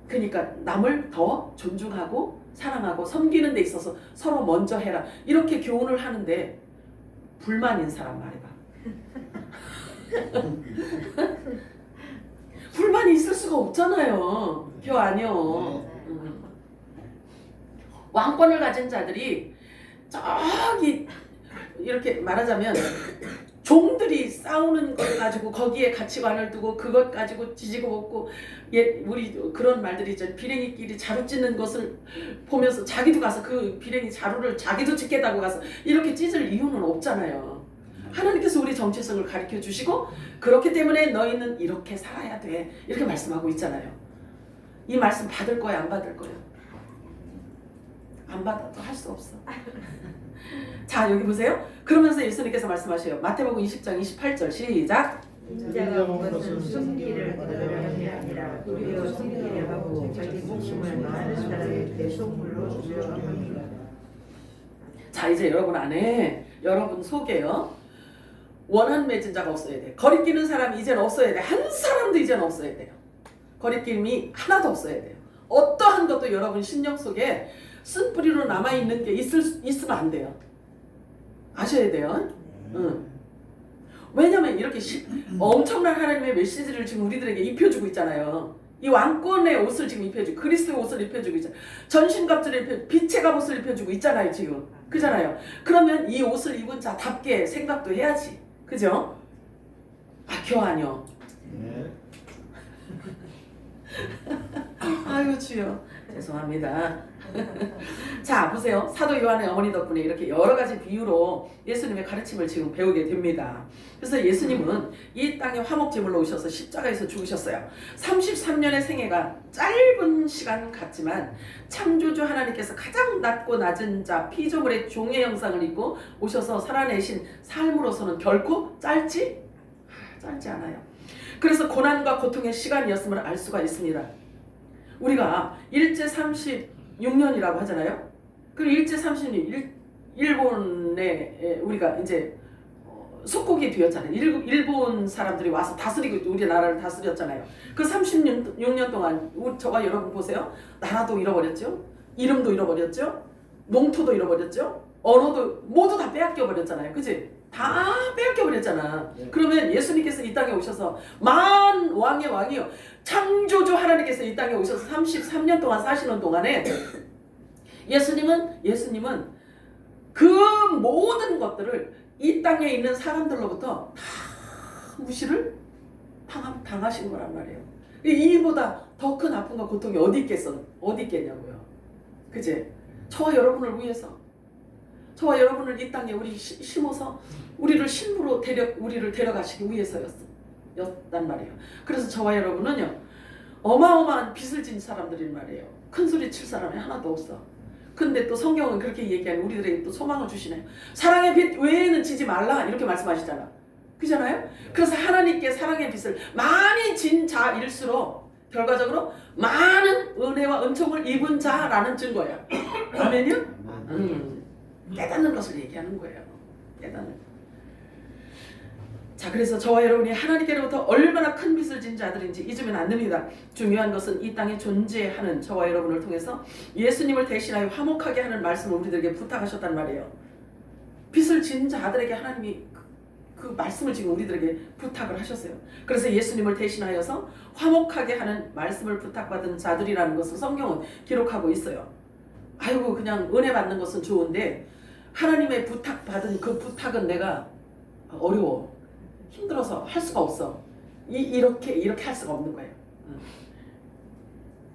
그러니까 남을 더 존중하고 사랑하고 섬기는 데 있어서 서로 먼저 해라. 이렇게 교훈을 하는데 불만인 사람 말해봐. 불만이 있을 수가 없잖아요. 교 아니요. 왕권을 가진 자들이 저기 이렇게 말하자면 종들이 싸우는 걸 가지고 거기에 가치관을 두고 그것 가지고 지지고 볶고 우리 그런 말들이 있잖아요. 비랭이끼리 자루 찢는 것을 보면서 자기도 가서 그 비랭이 자루를 자기도 찢겠다고 가서 이렇게 찢을 이유는 없잖아요. 하나님께서 우리 정체성을 가르쳐 주시고 그렇기 때문에 너희는 이렇게 살아야 돼. 이렇게 말씀하고 있잖아요. 이 말씀 받을 거야 안 받을 거야? 안 받아도 할 수 없어. 자 여기 보세요. 그러면서 예수님께서 말씀하셔요. 마태복음 20장 28절 시작. 인자가 온 것은 숨기를 받으려 함이 아니라 도리어 숨기려 하고 자기 목숨을 많은 사람의 대속물로 주려 함이라. 자 이제 여러분 안에 여러분 속에요. 원한 맺은 자가 없어야 돼. 거리끼는 사람이 이젠 없어야 돼. 한 사람도 이젠 없어야 돼요. 거리낌이 하나도 없어야 돼요. 어떠한 것도 여러분 심령 속에 쓴뿌리로 남아있는 게 있으면 안 돼요. 아셔야 돼요. 응. 왜냐면 이렇게 엄청난 하나님의 메시지를 지금 우리들에게 입혀주고 있잖아요. 이 왕권의 옷을 지금 입혀주고 그리스도의 옷을 입혀주고 있잖아요. 전신갑주를 입혀주고 빛의 갑옷을 입혀주고 있잖아요. 지금 그잖아요. 그러면 이 옷을 입은 자답게 생각도 해야지. 그죠? 교 아니요. 아이고 주여 죄송합니다. 자, 보세요. 사도 요한의 어머니 덕분에 이렇게 여러 가지 비유로 예수님의 가르침을 지금 배우게 됩니다. 그래서 예수님은 이 땅에 화목제물로 오셔서 십자가에서 죽으셨어요. 33년의 생애가 짧은 시간 같지만 창조주 하나님께서 가장 낮고 낮은 자 피조물의 종의 형상을 입고 오셔서 살아내신 삶으로서는 결코 짧지 않아요. 그래서 고난과 고통의 시간이었음을 알 수가 있습니다. 우리가 일제 36년이라고 하잖아요. 그 일제 36년 일본에 우리가 이제 속국이 되었잖아요. 일본 사람들이 와서 다스리고 우리나라를 다스렸잖아요. 그 36년 동안 저와 여러분 보세요. 나라도 잃어버렸죠. 이름도 잃어버렸죠. 농토도 잃어버렸죠. 언어도 모두 다 빼앗겨 버렸잖아요. 그치? 다 빼앗겨 버렸잖아. 그러면 예수님께서 이 땅에 오셔서 만왕의 왕이요. 창조주 하나님께서 이 땅에 오셔서 33년 동안 사시는 동안에 예수님은 그 모든 것들을 이 땅에 있는 사람들로부터 다 무시를 당하신 거란 말이에요. 이보다 더 큰 아픔과 고통이 어디 있겠냐고요. 그제? 저와 여러분을 위해서, 저와 여러분을 이 땅에 우리 심어서 우리를 신부로 우리를 데려가시기 위해서였단 말이에요. 그래서 저와 여러분은요, 어마어마한 빚을 진 사람들인 말이에요. 큰 소리 칠 사람이 하나도 없어. 근데 또 성경은 그렇게 얘기하는 우리들에게 또 소망을 주시네요. 사랑의 빚 외에는 지지 말라 이렇게 말씀하시잖아. 그잖아요? 그래서 하나님께 사랑의 빚을 많이 진 자일수록 결과적으로 많은 은혜와 은총을 입은 자라는 증거예요. 아멘요? 깨닫는 것을 얘기하는 거예요. 깨닫는. 자, 그래서 저와 여러분이 하나님께로부터 얼마나 큰 빚을 진 자들인지 잊으면 안 됩니다. 중요한 것은 이 땅에 존재하는 저와 여러분을 통해서 예수님을 대신하여 화목하게 하는 말씀을 우리들에게 부탁하셨단 말이에요. 빚을 진 자들에게 하나님이 그 말씀을 지금 우리들에게 부탁을 하셨어요. 그래서 예수님을 대신하여서 화목하게 하는 말씀을 부탁받은 자들이라는 것을 성경은 기록하고 있어요. 아이고, 그냥 은혜 받는 것은 좋은데 하나님의 부탁받은 그 부탁은 내가 어려워. 힘들어서 할 수가 없어. 이렇게 할 수가 없는 거예요.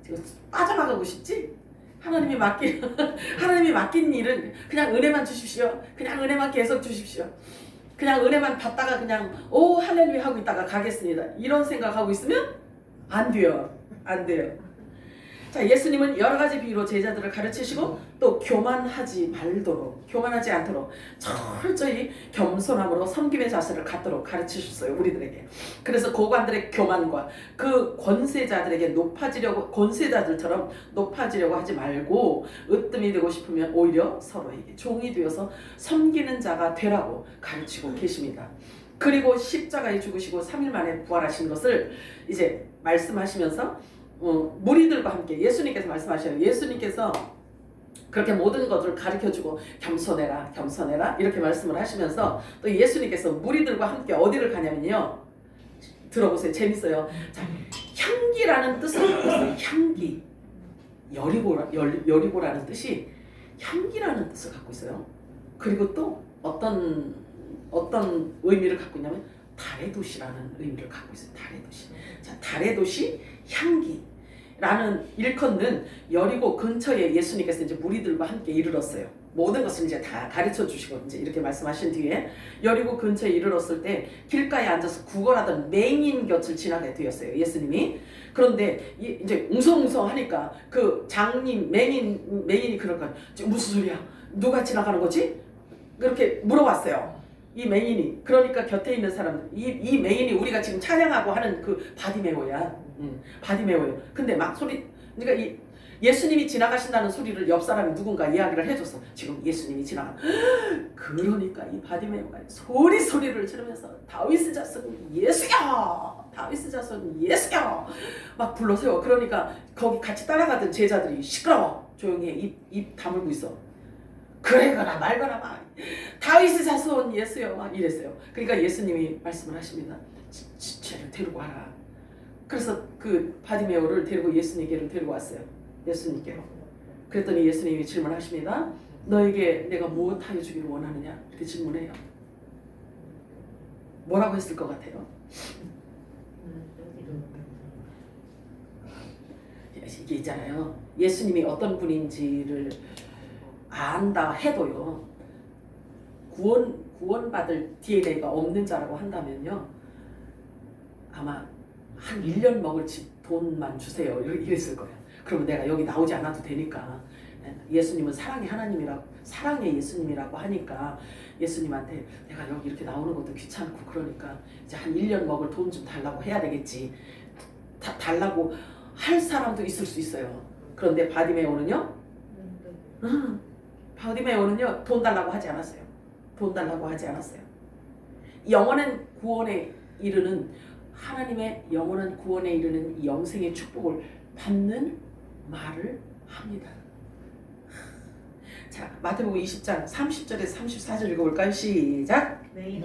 지금 빠져나가고 싶지? 하나님이 맡긴 일은 그냥 은혜만 주십시오. 그냥 은혜만 계속 주십시오. 그냥 은혜만 받다가 그냥 오 할렐루야 하고 있다가 가겠습니다. 이런 생각하고 있으면 안 돼요. 안 돼요. 자, 예수님은 여러 가지 비유로 제자들을 가르치시고 또 교만하지 않도록 철저히 겸손함으로 섬김의 자세를 갖도록 가르치셨어요. 우리들에게. 그래서 고관들의 교만과 그 권세자들처럼 높아지려고 하지 말고 으뜸이 되고 싶으면 오히려 서로에게 종이 되어서 섬기는 자가 되라고 가르치고 계십니다. 그리고 십자가에 죽으시고 3일 만에 부활하신 것을 이제 말씀하시면서 무리들과 함께 예수님께서 말씀하셔요. 예수님께서 그렇게 모든 것을 가르쳐주고 겸손해라 이렇게 말씀을 하시면서 또 예수님께서 무리들과 함께 어디를 가냐면요, 들어보세요. 재밌어요. 자, 향기라는 뜻을 갖고 있어요. 향기. 여리고라는 뜻이 향기라는 뜻을 갖고 있어요. 그리고 또 어떤 의미를 갖고 있냐면 달의 도시라는 의미를 갖고 있어요. 달의 도시. 자, 달의 도시 향기라는 일컫는 여리고 근처에 예수님께서 이제 무리들과 함께 이르렀어요. 모든 것을 이제 다 가르쳐 주시고 이제 이렇게 말씀하신 뒤에 여리고 근처에 이르렀을 때 길가에 앉아서 구걸하던 맹인 곁을 지나게 되었어요. 예수님이. 그런데 이제 웅성웅성하니까 그 장님 맹인이 그럴까요? 무슨 소리야? 누가 지나가는 거지? 그렇게 물어봤어요. 이 맹인이. 그러니까 곁에 있는 사람들, 이 맹인이 우리가 지금 찬양하고 하는 그 바디메오야. 바디메오예요. 근데 막 그러니까 이 예수님이 지나가신다는 소리를 옆 사람이 누군가 이야기를 해줬어. 지금 예수님이 그러니까 이 바디메오가 소리를 지르면서 다윗의 자손 예수야, 다윗의 자손 예수야 막 불러세요. 그러니까 거기 같이 따라가던 제자들이 시끄러워, 조용히 해, 입 다물고 있어. 그래거나 말거나 막 다윗의 자손 예수여 막 이랬어요. 그러니까 예수님이 말씀을 하십니다. 쟤를 데리고 와라. 그래서 그 바디메오를 데리고 예수님께로 데리고 왔어요. 예수님께로. 그랬더니 예수님이 질문하십니다. 너에게 내가 무엇하여 주기를 원하느냐? 이렇게 질문해요. 뭐라고 했을 것 같아요? 이게 있잖아요. 예수님이 어떤 분인지를 안다 해도요. 구원받을 DNA가 없는 자라고 한다면요. 아마 한 1년 먹을 집 돈만 주세요. 이랬을 거예요. 그러면 내가 여기 나오지 않아도 되니까. 예수님은 사랑의 하나님이라고, 사랑의 예수님이라고 하니까 예수님한테 내가 여기 이렇게 나오는 것도 귀찮고 그러니까 이제 한 1년 먹을 돈 좀 달라고 해야 되겠지. 달라고 할 사람도 있을 수 있어요. 그런데 바디메오는요? 바디메오는요 돈 달라고 하지 않았어요. 돈 달라고 하지 않았어요. 영원한 구원에 이르는, 하나님의 영원한 구원에 이르는 영생의 축복을 받는 말을 합니다. 자, 마태복음 20장 30절에서 34절 읽어볼까요? 시작! 네,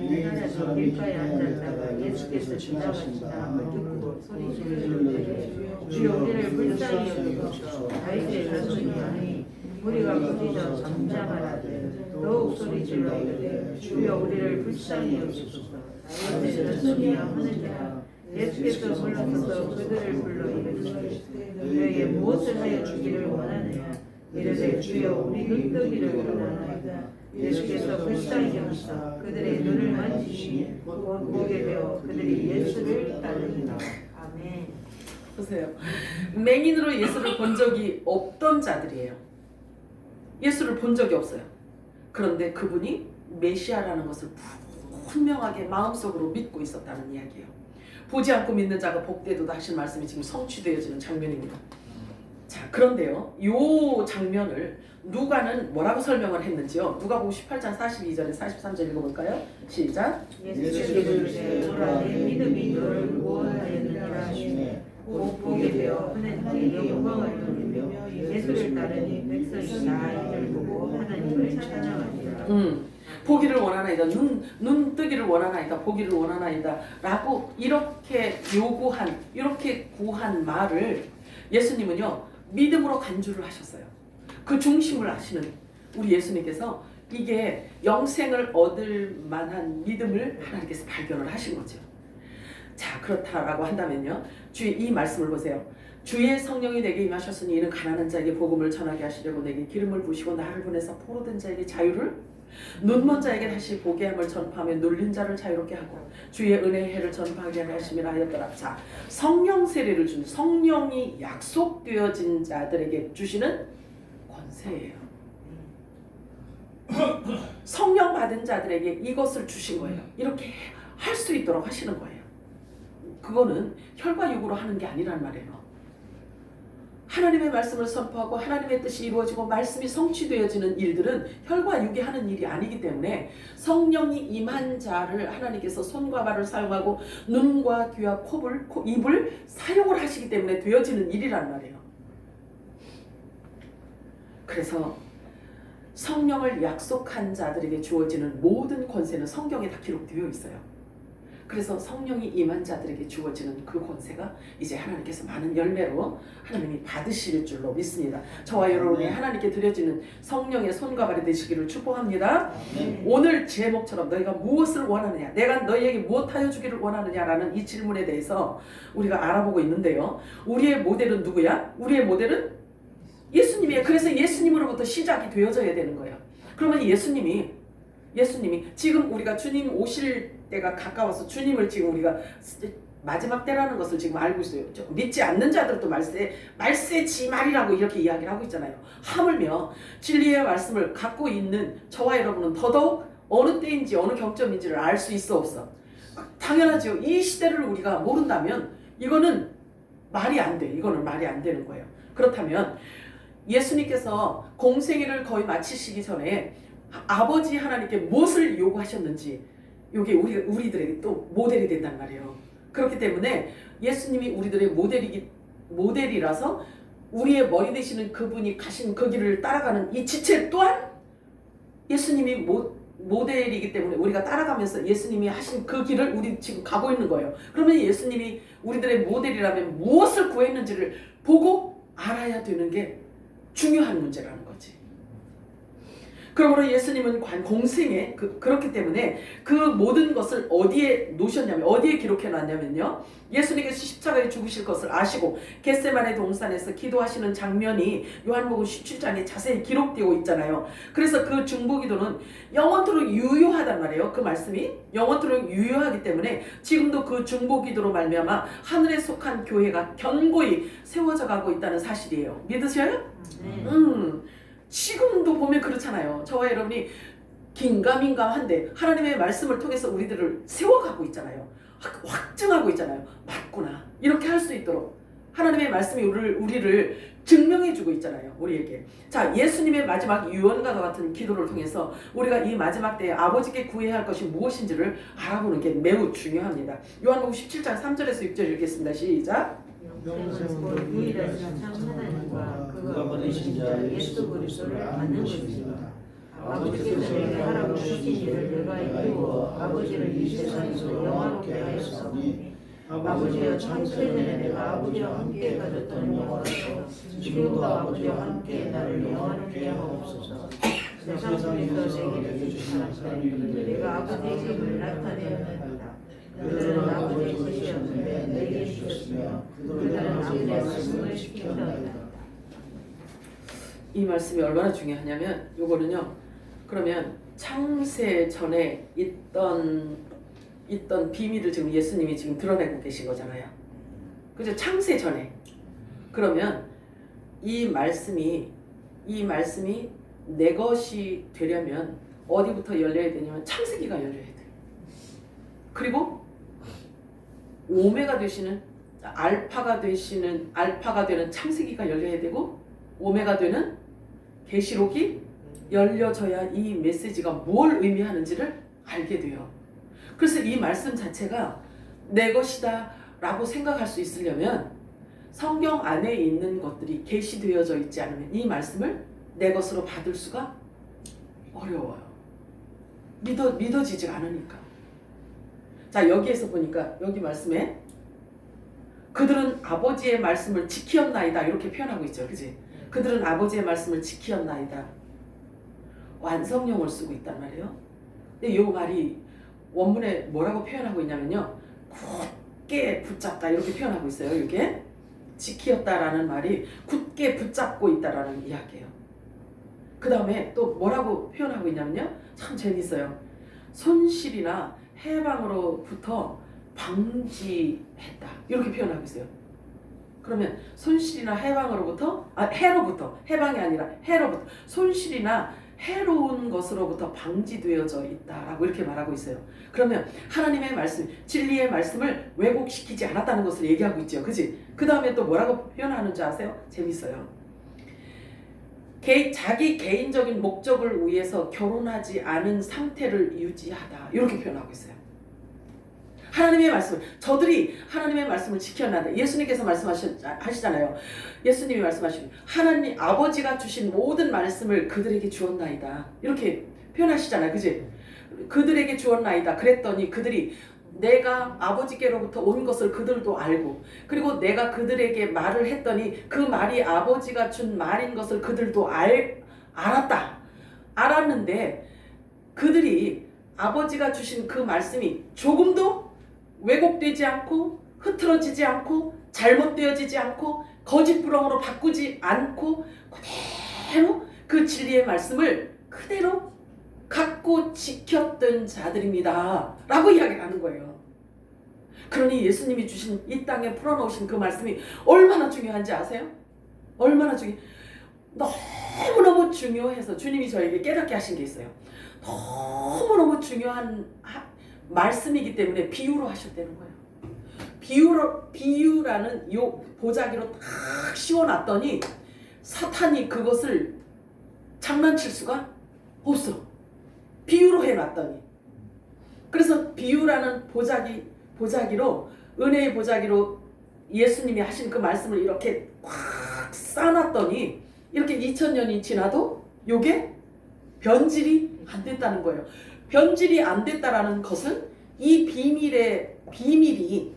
사람이 길가에 앉았다가 예수께서 지나가시나 듣고 소리 지르되 주여 우리를 불쌍히 여기소서 다윗의 자손이 아니 우리가 부지저 잠잠하라되 더욱 소리 질러 이르되 주여 우리를 불쌍히 여기소서 다윗의 자손이야 하느니라. 예수께서 물러서서 그들을 불러 이르시되 너희에게 무엇을 하여 주기를 원하느냐. 이르되 주여 우리 눈뜨기를 원하나이다. 예수께서 불쌍히 여기사 그들의 눈을 만지시니 곧 보게 되어 그들이 예수를 따르니라. 아멘. 보세요. 맹인으로 예수를 본 적이 없던 자들이에요. 예수를 본 적이 없어요. 그런데 그분이 메시아라는 것을 분명하게 마음속으로 믿고 있었다는 이야기예요. 보지 않고 믿는 자가 복되도다 하신 말씀이 지금 성취되어지는 장면입니다. 자, 그런데요, 이 장면을 누가는 뭐라고 설명을 했는지요? 누가복음 18장 42절에 43절 읽어볼까요? 시작! 예수께서 이르시되 보라 내 믿음이 너를 구원하였느니라 하시매 곧 보게 되어 하나님께 영광을 돌리며 예수를 따르니 백성이 다 이를 보고 하나님을 찬양하니라. 보기를 원하나이다. 눈 뜨기를 원하나이다. 보기를 원하나이다. 라고 이렇게 요구한, 이렇게 구한 말을 예수님은요, 믿음으로 간주를 하셨어요. 그 중심을 아시는 우리 예수님께서 이게 영생을 얻을 만한 믿음을 하나님께서 발견을 하신 거죠. 자, 그렇다라고 한다면요, 주의 이 말씀을 보세요. 주의 성령이 내게 임하셨으니 이는 가난한 자에게 복음을 전하게 하시려고 내게 기름을 부으시고 나를 보내서 포로된 자에게 자유를, 눈먼 자에게 다시 보게 함을 전파하며 눌린 자를 자유롭게 하고 주의 은혜의 해를 전파하게 하심이라 하였더라. 자, 성령 세례를 준, 성령이 약속되어진 자들에게 주시는 권세예요. 성령 받은 자들에게 이것을 주신 거예요. 이렇게 할 수 있도록 하시는 거예요. 그거는 혈과 육으로 하는 게 아니란 말이에요. 하나님의 말씀을 선포하고 하나님의 뜻이 이루어지고 말씀이 성취되어지는 일들은 혈과 육이 하는 일이 아니기 때문에 성령이 임한 자를 하나님께서 손과 발을 사용하고 눈과 귀와 입을 사용을 하시기 때문에 되어지는 일이란 말이에요. 그래서 성령을 약속한 자들에게 주어지는 모든 권세는 성경에 다 기록되어 있어요. 그래서 성령이 임한 자들에게 주어지는 그 권세가 이제 하나님께서 많은 열매로 하나님이 받으실 줄로 믿습니다. 저와 여러분이 하나님께 드려지는 성령의 손과 발이 되시기를 축복합니다. 오늘 제목처럼 너희가 무엇을 원하느냐, 내가 너희에게 무엇하여 주기를 원하느냐라는 이 질문에 대해서 우리가 알아보고 있는데요. 우리의 모델은 누구야? 우리의 모델은 예수님이에요. 그래서 예수님으로부터 시작이 되어져야 되는 거예요. 그러면 예수님이 지금 우리가 주님 오실 때가 가까워서 주님을 지금 우리가 마지막 때라는 것을 지금 알고 있어요. 믿지 않는 자들도 말세지말이라고 이렇게 이야기를 하고 있잖아요. 하물며 진리의 말씀을 갖고 있는 저와 여러분은 더더욱 어느 때인지 어느 경점인지를 알 수 있어 없어? 당연하죠. 이 시대를 우리가 모른다면 이거는 말이 안 돼. 이거는 말이 안 되는 거예요. 그렇다면 예수님께서 공생애를 거의 마치시기 전에 아버지 하나님께 무엇을 요구하셨는지 이게 우리들에게 또 모델이 된단 말이에요. 그렇기 때문에 예수님이 우리들의 모델이라서 우리의 머리 되시는 그분이 가신 그 길을 따라가는 이 지체 또한 예수님이 모델이기 때문에 우리가 따라가면서 예수님이 하신 그 길을 우리 지금 가고 있는 거예요. 그러면 예수님이 우리들의 모델이라면 무엇을 구했는지를 보고 알아야 되는 게 중요한 문제라는 거지. 그러므로 예수님은 공생에 그렇기 때문에 그 모든 것을 어디에 놓으셨냐면 어디에 기록해 놨냐면요. 예수님께서 십자가에 죽으실 것을 아시고 겟세마네 동산에서 기도하시는 장면이 요한복음 17장에 자세히 기록되고 있잖아요. 그래서 그 중보기도는 영원토록 유효하단 말이에요. 그 말씀이 영원토록 유효하기 때문에 지금도 그 중보기도로 말미암아 하늘에 속한 교회가 견고히 세워져 가고 있다는 사실이에요. 믿으셔요? 네. 지금도 보면 그렇잖아요. 저와 여러분이 긴가민가한데 하나님의 말씀을 통해서 우리들을 세워가고 있잖아요. 확증하고 있잖아요. 맞구나. 이렇게 할 수 있도록 하나님의 말씀이 우리를 증명해주고 있잖아요. 우리에게. 자, 예수님의 마지막 유언과 같은 기도를 통해서 우리가 이 마지막 때에 아버지께 구해야 할 것이 무엇인지를 알아보는 게 매우 중요합니다. 요한복음 17장 3절에서 6절 읽겠습니다. 시작. 영생은 곧 유일하신 참 하나님과 그가 보내신 자 예수 그리스도를 아는 것입니다. 아버지께서 내게 하라고 주신 일을 내가 이루어 아버지를 이 세상에서 영화롭게 하였사오니 아버지여 창세전에 내가 아버지와 함께 가졌던 영화로서 지금도 아버지와 함께 나를 영화롭게 하옵소서. 세상에서 내게 주신 하나님 내가 아버지의 힘을 나타내었나이다. 그들은 아버지의 것이었는데 내게 주셨으며 그들은 아버지의 말씀을 지켰나이다. 이 말씀이 얼마나 중요하냐면 요거는요. 그러면 창세 전에 있던 비밀을 지금 예수님이 지금 드러내고 계신 거잖아요. 그죠? 창세 전에. 그러면 이 말씀이 내 것이 되려면 어디부터 열려야 되냐면 창세기가 열려야 돼요. 그리고 오메가 되시는 알파가 되는 창세기가 열려야 되고 오메가 되는 계시록이 열려져야 이 메시지가 뭘 의미하는지를 알게 돼요. 그래서 이 말씀 자체가 내 것이다 라고 생각할 수 있으려면 성경 안에 있는 것들이 계시되어져 있지 않으면 이 말씀을 내 것으로 받을 수가 어려워요. 믿어지지 않으니까. 자, 여기에서 보니까 여기 말씀에 그들은 아버지의 말씀을 지키었나이다 이렇게 표현하고 있죠. 그지? 그들은 아버지의 말씀을 지키었나이다. 완성형을 쓰고 있단 말이에요. 근데 이 말이 원문에 뭐라고 표현하고 있냐면요. 굳게 붙잡다 이렇게 표현하고 있어요. 이게 지키었다라는 말이 굳게 붙잡고 있다라는 이야기예요. 그 다음에 또 뭐라고 표현하고 있냐면요. 참 재밌어요. 손실이나 해방으로부터 방지했다 이렇게 표현하고 있어요. 그러면 손실이나 해방으로부터 해방이 아니라 해로부터 손실이나 해로운 것으로부터 방지되어져 있다라고 이렇게 말하고 있어요. 그러면 하나님의 말씀, 진리의 말씀을 왜곡시키지 않았다는 것을 얘기하고 있죠. 그지? 그 다음에 또 뭐라고 표현하는지 아세요? 재밌어요. 자기 개인적인 목적을 위해서 결혼하지 않은 상태를 유지하다 이렇게 표현하고 있어요. 하나님의 말씀을 저들이 하나님의 말씀을 지켜나다. 예수님께서 말씀하시잖아요. 예수님이 말씀하시면 하나님 아버지가 주신 모든 말씀을 그들에게 주었나이다 이렇게 표현하시잖아요. 그지? 그들에게 주었나이다. 그랬더니 그들이 내가 아버지께로부터 온 것을 그들도 알고 그리고 내가 그들에게 말을 했더니 그 말이 아버지가 준 말인 것을 그들도 알았는데 그들이 아버지가 주신 그 말씀이 조금도 왜곡되지 않고 흐트러지지 않고 잘못되어지지 않고 거짓부렁으로 바꾸지 않고 그대로 그 진리의 말씀을 그대로 갖고 지켰던 자들입니다 라고 이야기를 하는 거예요. 그러니 예수님이 주신 이 땅에 풀어놓으신 그 말씀이 얼마나 중요한지 아세요? 얼마나 너무너무 중요해서 주님이 저에게 깨닫게 하신 게 있어요. 너무너무 중요한 말씀이기 때문에 비유로 하셨다는 거예요. 비유라는 요 보자기로 딱 씌워놨더니 사탄이 그것을 장난칠 수가 없어. 비유로 해놨더니. 그래서 비유라는 보자기로 은혜의 보자기로 예수님이 하신 그 말씀을 이렇게 꽉 쌓아놨더니 이렇게 2000년이 지나도 요게 변질이 안 됐다는 거예요. 변질이 안 됐다라는 것은 이 비밀이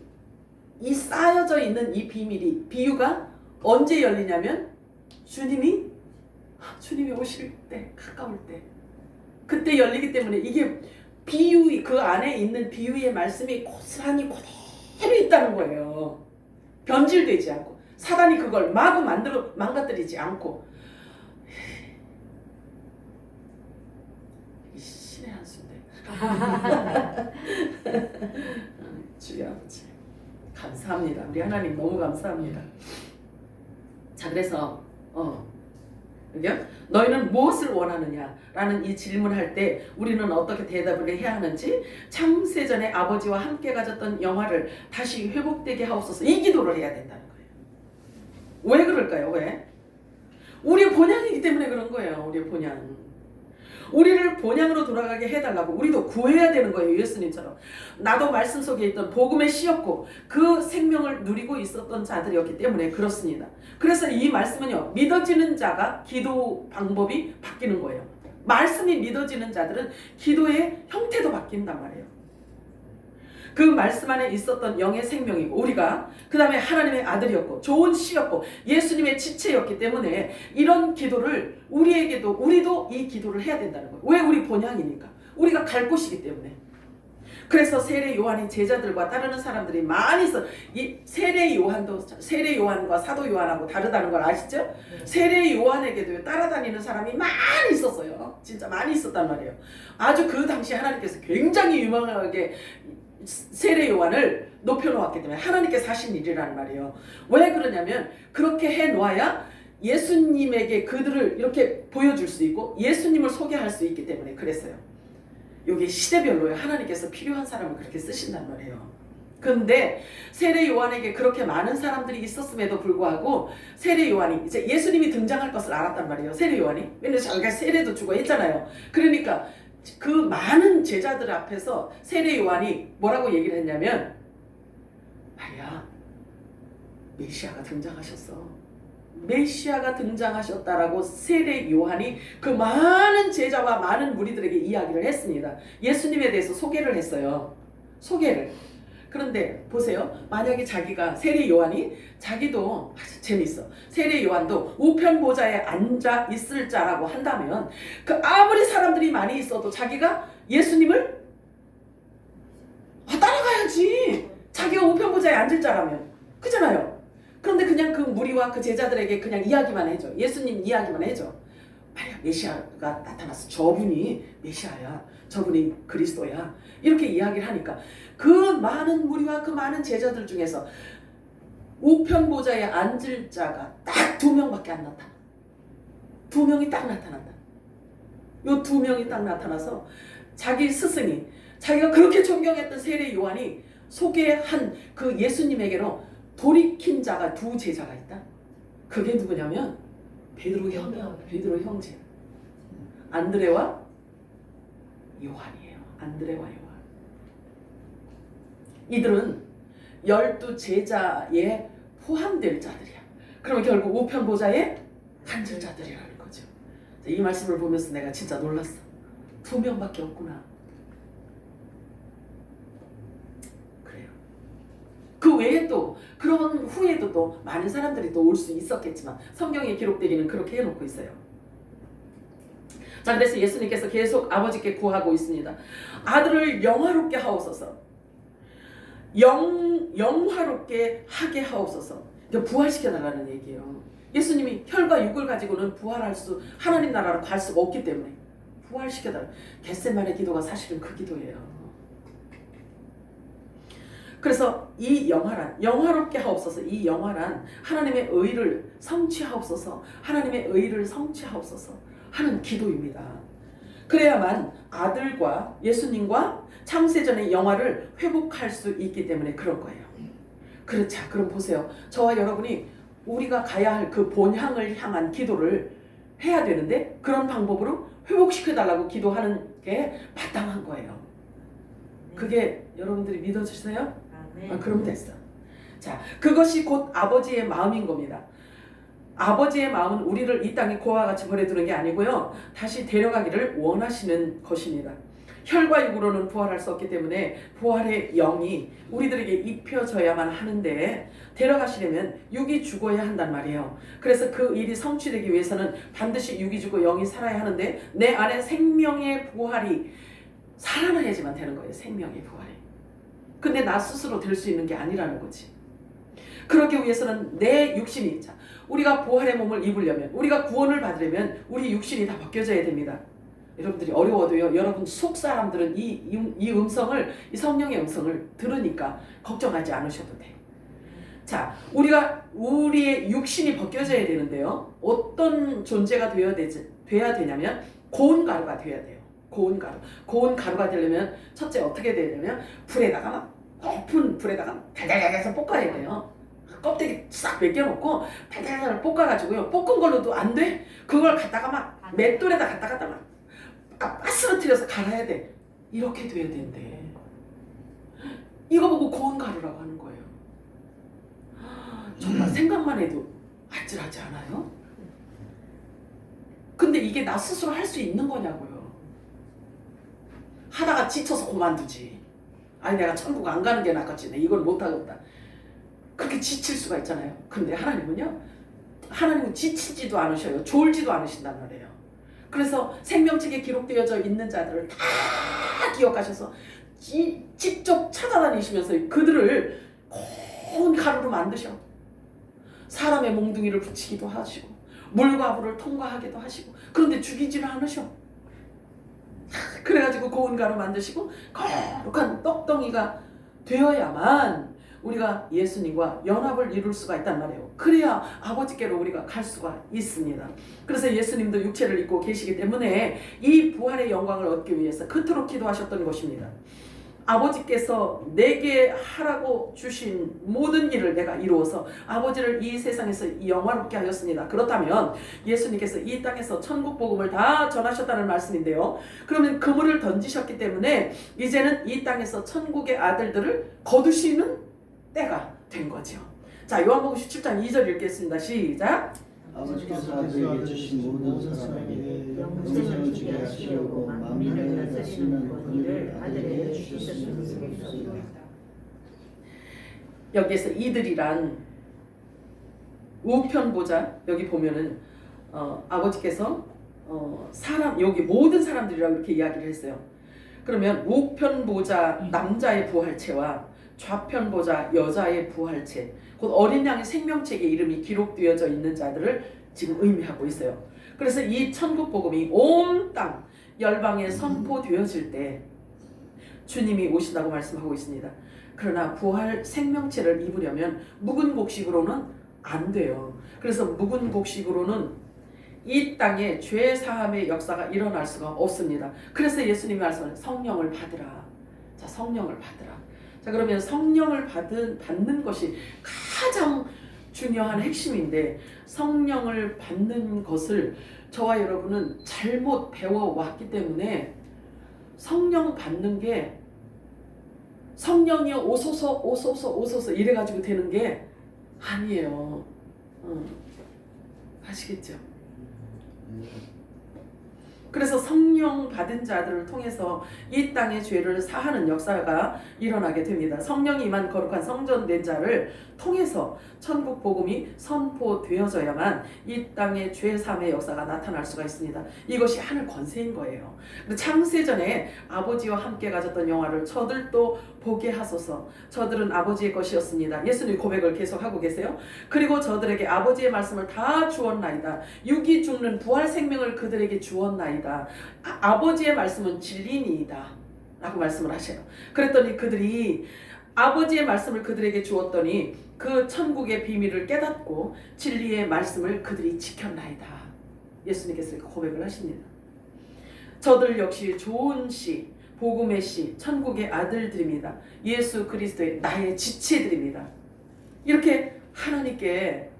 이 쌓여져 있는 이 비유가 언제 열리냐면 주님이 오실 때 가까울 때 그때 열리기 때문에 이게 비유의 그 안에 있는 비유의 말씀이 고스란히 그대로 있다는 거예요. 변질되지 않고 사단이 그걸 마구 망가뜨리지 않고. 신의 한수인데. 주여 아버지 감사합니다. 우리 하나님 너무 감사합니다. 자, 그래서 그죠? 너희는 무엇을 원하느냐라는 이 질문할 때 우리는 어떻게 대답을 해야 하는지, 창세전에 아버지와 함께 가졌던 영화를 다시 회복되게 하옵소서, 이 기도를 해야 된다는 거예요. 왜 그럴까요? 왜? 우리의 본향이기 때문에 그런 거예요. 우리의 본향. 우리를 본향으로 돌아가게 해달라고 우리도 구해야 되는 거예요. 예수님처럼. 나도 말씀 속에 있던 복음의 씨였고 그 생명을 누리고 있었던 자들이었기 때문에 그렇습니다. 그래서 이 말씀은요, 믿어지는 자가 기도 방법이 바뀌는 거예요. 말씀이 믿어지는 자들은 기도의 형태도 바뀐단 말이에요. 그 말씀 안에 있었던 영의 생명이고 우리가 그 다음에 하나님의 아들이었고 좋은 씨였고 예수님의 지체였기 때문에 이런 기도를 우리도 이 기도를 해야 된다는 거예요. 왜? 우리 본향이니까. 우리가 갈 곳이기 때문에. 그래서 세례 요한의 제자들과 따르는 사람들이 많이 있어. 이 세례 요한과 사도 요한하고 다르다는 걸 아시죠? 세례 요한에게도 따라다니는 사람이 많이 있었어요. 진짜 많이 있었단 말이에요. 아주 그 당시 하나님께서 굉장히 유명하게 세례 요한을 높여놓았기 때문에 하나님께서 하신 일이라는 말이에요. 왜 그러냐면 그렇게 해놓아야 예수님에게 그들을 이렇게 보여줄 수 있고 예수님을 소개할 수 있기 때문에 그랬어요. 이게 시대별로요. 하나님께서 필요한 사람을 그렇게 쓰신단 말이에요. 근데 세례 요한에게 그렇게 많은 사람들이 있었음에도 불구하고 세례 요한이 이제 예수님이 등장할 것을 알았단 말이에요. 세례 요한이. 왜냐면 자기가 세례도 주고 했잖아요. 그러니까 그 많은 제자들 앞에서 세례 요한이 뭐라고 얘기를 했냐면, 말이야, 메시아가 등장하셨어. 메시아가 등장하셨다라고 세례 요한이 그 많은 제자와 많은 무리들에게 이야기를 했습니다. 예수님에 대해서 소개를 했어요. 소개를. 그런데 보세요. 만약에 자기가 세례 요한이 자기도 아주 재밌어. 세례 요한도 우편 보좌에 앉아 있을 자라고 한다면 그 아무리 사람들이 많이 있어도 자기가 예수님을 따라가야지. 자기가 우편 보좌에 앉을 자라면. 그잖아요. 그런데 그냥 그 무리와 그 제자들에게 그냥 이야기만 해줘. 예수님 이야기만 해줘. 말이야, 메시아가 나타났어. 저분이 메시아야. 저분이 그리스도야. 이렇게 이야기를 하니까 그 많은 무리와 그 많은 제자들 중에서 우편 보좌에 앉을 자가 딱 2명밖에 안 나타나. 2명이 딱 나타난다. 요 2명이 딱 나타나서 자기 스승이, 자기가 그렇게 존경했던 세례 요한이 소개한 그 예수님에게로 돌이킨 자가 2 제자가 있다. 그게 누구냐면 베드로 형제 안드레와 요한이에요. 안드레와 요한. 이들은 12 제자에 포함될 자들이야. 그러면 결국 우편 보좌에 앉을 자들이라는 거죠. 이 말씀을 보면서 내가 진짜 놀랐어. 2명밖에 없구나. 그래요. 그 외에 또 그런 후에도 또 많은 사람들이 또 올 수 있었겠지만 성경에 기록되기는 그렇게 해놓고 있어요. 자, 그래서 예수님께서 계속 아버지께 구하고 있습니다. 아들을 영화롭게 하옵소서. 영화롭게 하게 하옵소서. 부활시켜달라는 얘기예요. 예수님이 혈과 육을 가지고는 하나님 나라로 갈 수가 없기 때문에 부활시켜달라. 겟세마네 기도가 사실은 그 기도예요. 그래서 이 영화롭게 하옵소서. 이 영화란 하나님의 의를 성취하옵소서. 하나님의 의를 성취하옵소서 하는 기도입니다. 그래야만 아들과 예수님과 창세전의 영화를 회복할 수 있기 때문에 그런 거예요. 그렇죠. 그럼 보세요. 저와 여러분이 우리가 가야 할 그 본향을 향한 기도를 해야 되는데 그런 방법으로 회복시켜달라고 기도하는 게 마땅한 거예요. 그게 여러분들이 믿어주세요? 그럼 됐어. 자, 그것이 곧 아버지의 마음인 겁니다. 아버지의 마음은 우리를 이 땅에 고와 같이 버려두는 게 아니고요. 다시 데려가기를 원하시는 것입니다. 혈과 육으로는 부활할 수 없기 때문에 부활의 영이 우리들에게 입혀져야만 하는데 데려가시려면 육이 죽어야 한단 말이에요. 그래서 그 일이 성취되기 위해서는 반드시 육이 죽고 영이 살아야 하는데 내 안에 생명의 부활이 살아나야지만 되는 거예요. 생명의 부활이. 근데 나 스스로 될 수 있는 게 아니라는 거지. 그러기 위해서는 내 육신이, 자, 우리가 부활의 몸을 입으려면, 우리가 구원을 받으려면 우리 육신이 다 벗겨져야 됩니다. 여러분들이 어려워도요, 여러분 속 사람들은 이 음성을, 이 성령의 음성을 들으니까 걱정하지 않으셔도 돼. 자, 우리의 육신이 벗겨져야 되는데요, 어떤 존재가 돼야 되냐면 고운 가루가 돼야 돼요. 고운 가루가 되려면 첫째 어떻게 돼야 되냐면 불에다가 막 높은 불에다가 달달달달 볶아야 돼요. 껍데기 싹 벗겨놓고 달달달 볶아가지고요, 볶은 걸로도 안 돼. 그걸 갖다가 막 맷돌에다 갖다가 막 빠스러뜨려서 갈아야 돼. 이렇게 돼야 된대. 이거 보고 고운 가루라고 하는 거예요. 정말 생각만 해도 아찔하지 않아요? 근데 이게 나 스스로 할 수 있는 거냐고요. 하다가 지쳐서 그만두지. 아니 내가 천국 안 가는 게 낫겠지, 내 이걸 못하겠다, 그렇게 지칠 수가 있잖아요. 근데 하나님은요, 하나님은 지치지도 않으셔요. 졸지도 않으신단 말이에요. 그래서 생명책에 기록되어져 있는 자들을 다 기억하셔서 직접 찾아다니시면서 그들을 고운 가루로 만드셔. 사람의 몽둥이를 붙이기도 하시고 물과 불을 통과하기도 하시고, 그런데 죽이지는 않으셔. 그래가지고 고운 가루 만드시고 거룩한 떡덩이가 되어야만 우리가 예수님과 연합을 이룰 수가 있단 말이에요. 그래야 아버지께로 우리가 갈 수가 있습니다. 그래서 예수님도 육체를 입고 계시기 때문에 이 부활의 영광을 얻기 위해서 그토록 기도하셨던 것입니다. 아버지께서 내게 하라고 주신 모든 일을 내가 이루어서 아버지를 이 세상에서 영화롭게 하였습니다. 그렇다면 예수님께서 이 땅에서 천국 복음을 다 전하셨다는 말씀인데요, 그러면 그물을 던지셨기 때문에 이제는 이 땅에서 천국의 아들들을 거두시는 때가 된 거죠. 자, 요한복음 17장 2절 읽겠습니다. 시작. 아버지께서 아들에게 주신 모든 사람에게 영생을 주게 하시려고 만민을 다스리는 권위를 아들에게 주셨습니다. 여기에서 이들이란 우편 보자, 여기 보면은 아버지께서 여기 모든 사람들이라고 이렇게 이야기를 했어요. 그러면 우편 보자 남자의 부활체와 좌편 보자 여자의 부활체, 곧 어린 양의 생명책에 이름이 기록되어져 있는 자들을 지금 의미하고 있어요. 그래서 이 천국 복음이 온 땅 열방에 선포되어질 때 주님이 오신다고 말씀하고 있습니다. 그러나 부활 생명체를 입으려면 묵은 곡식으로는 안 돼요. 그래서 묵은 곡식으로는 이 땅에 죄 사함의 역사가 일어날 수가 없습니다. 그래서 예수님이 말씀하신 성령을 받으라. 자, 성령을 받으라. 자, 그러면 성령을 받는 것이 가장 중요한 핵심인데, 성령을 받는 것을 저와 여러분은 잘못 배워왔기 때문에 성령 받는 게 성령이 오소서 이래가지고 되는 게 아니에요. 아시겠죠? 그래서 성령 받은 자들을 통해서 이 땅의 죄를 사하는 역사가 일어나게 됩니다. 성령이 임한 거룩한 성전된 자를 통해서 천국 복음이 선포되어져야만 이 땅의 죄 사함의 역사가 나타날 수가 있습니다. 이것이 하늘 권세인 거예요. 창세전에 아버지와 함께 가졌던 영화를 저들도 보게 하소서. 저들은 아버지의 것이었습니다. 예수님 고백을 계속하고 계세요. 그리고 저들에게 아버지의 말씀을 다 주었나이다. 육이 죽는 부활 생명을 그들에게 주었나이다. 아버지의 말씀은 진리니이다 라고 말씀을 하셔요. 그랬더니 그들이 아버지의 말씀을 그들에게 주었더니 그 천국의 비밀을 깨닫고 진리의 말씀을 그들이 지켰나이다. 예수님께서 고백을 하십니다. 저들 역시 좋은 씨, 복음의 씨, 천국의 아들들입니다. 예수 그리스도의 나의 지체들입니다. 이렇게 하나님께,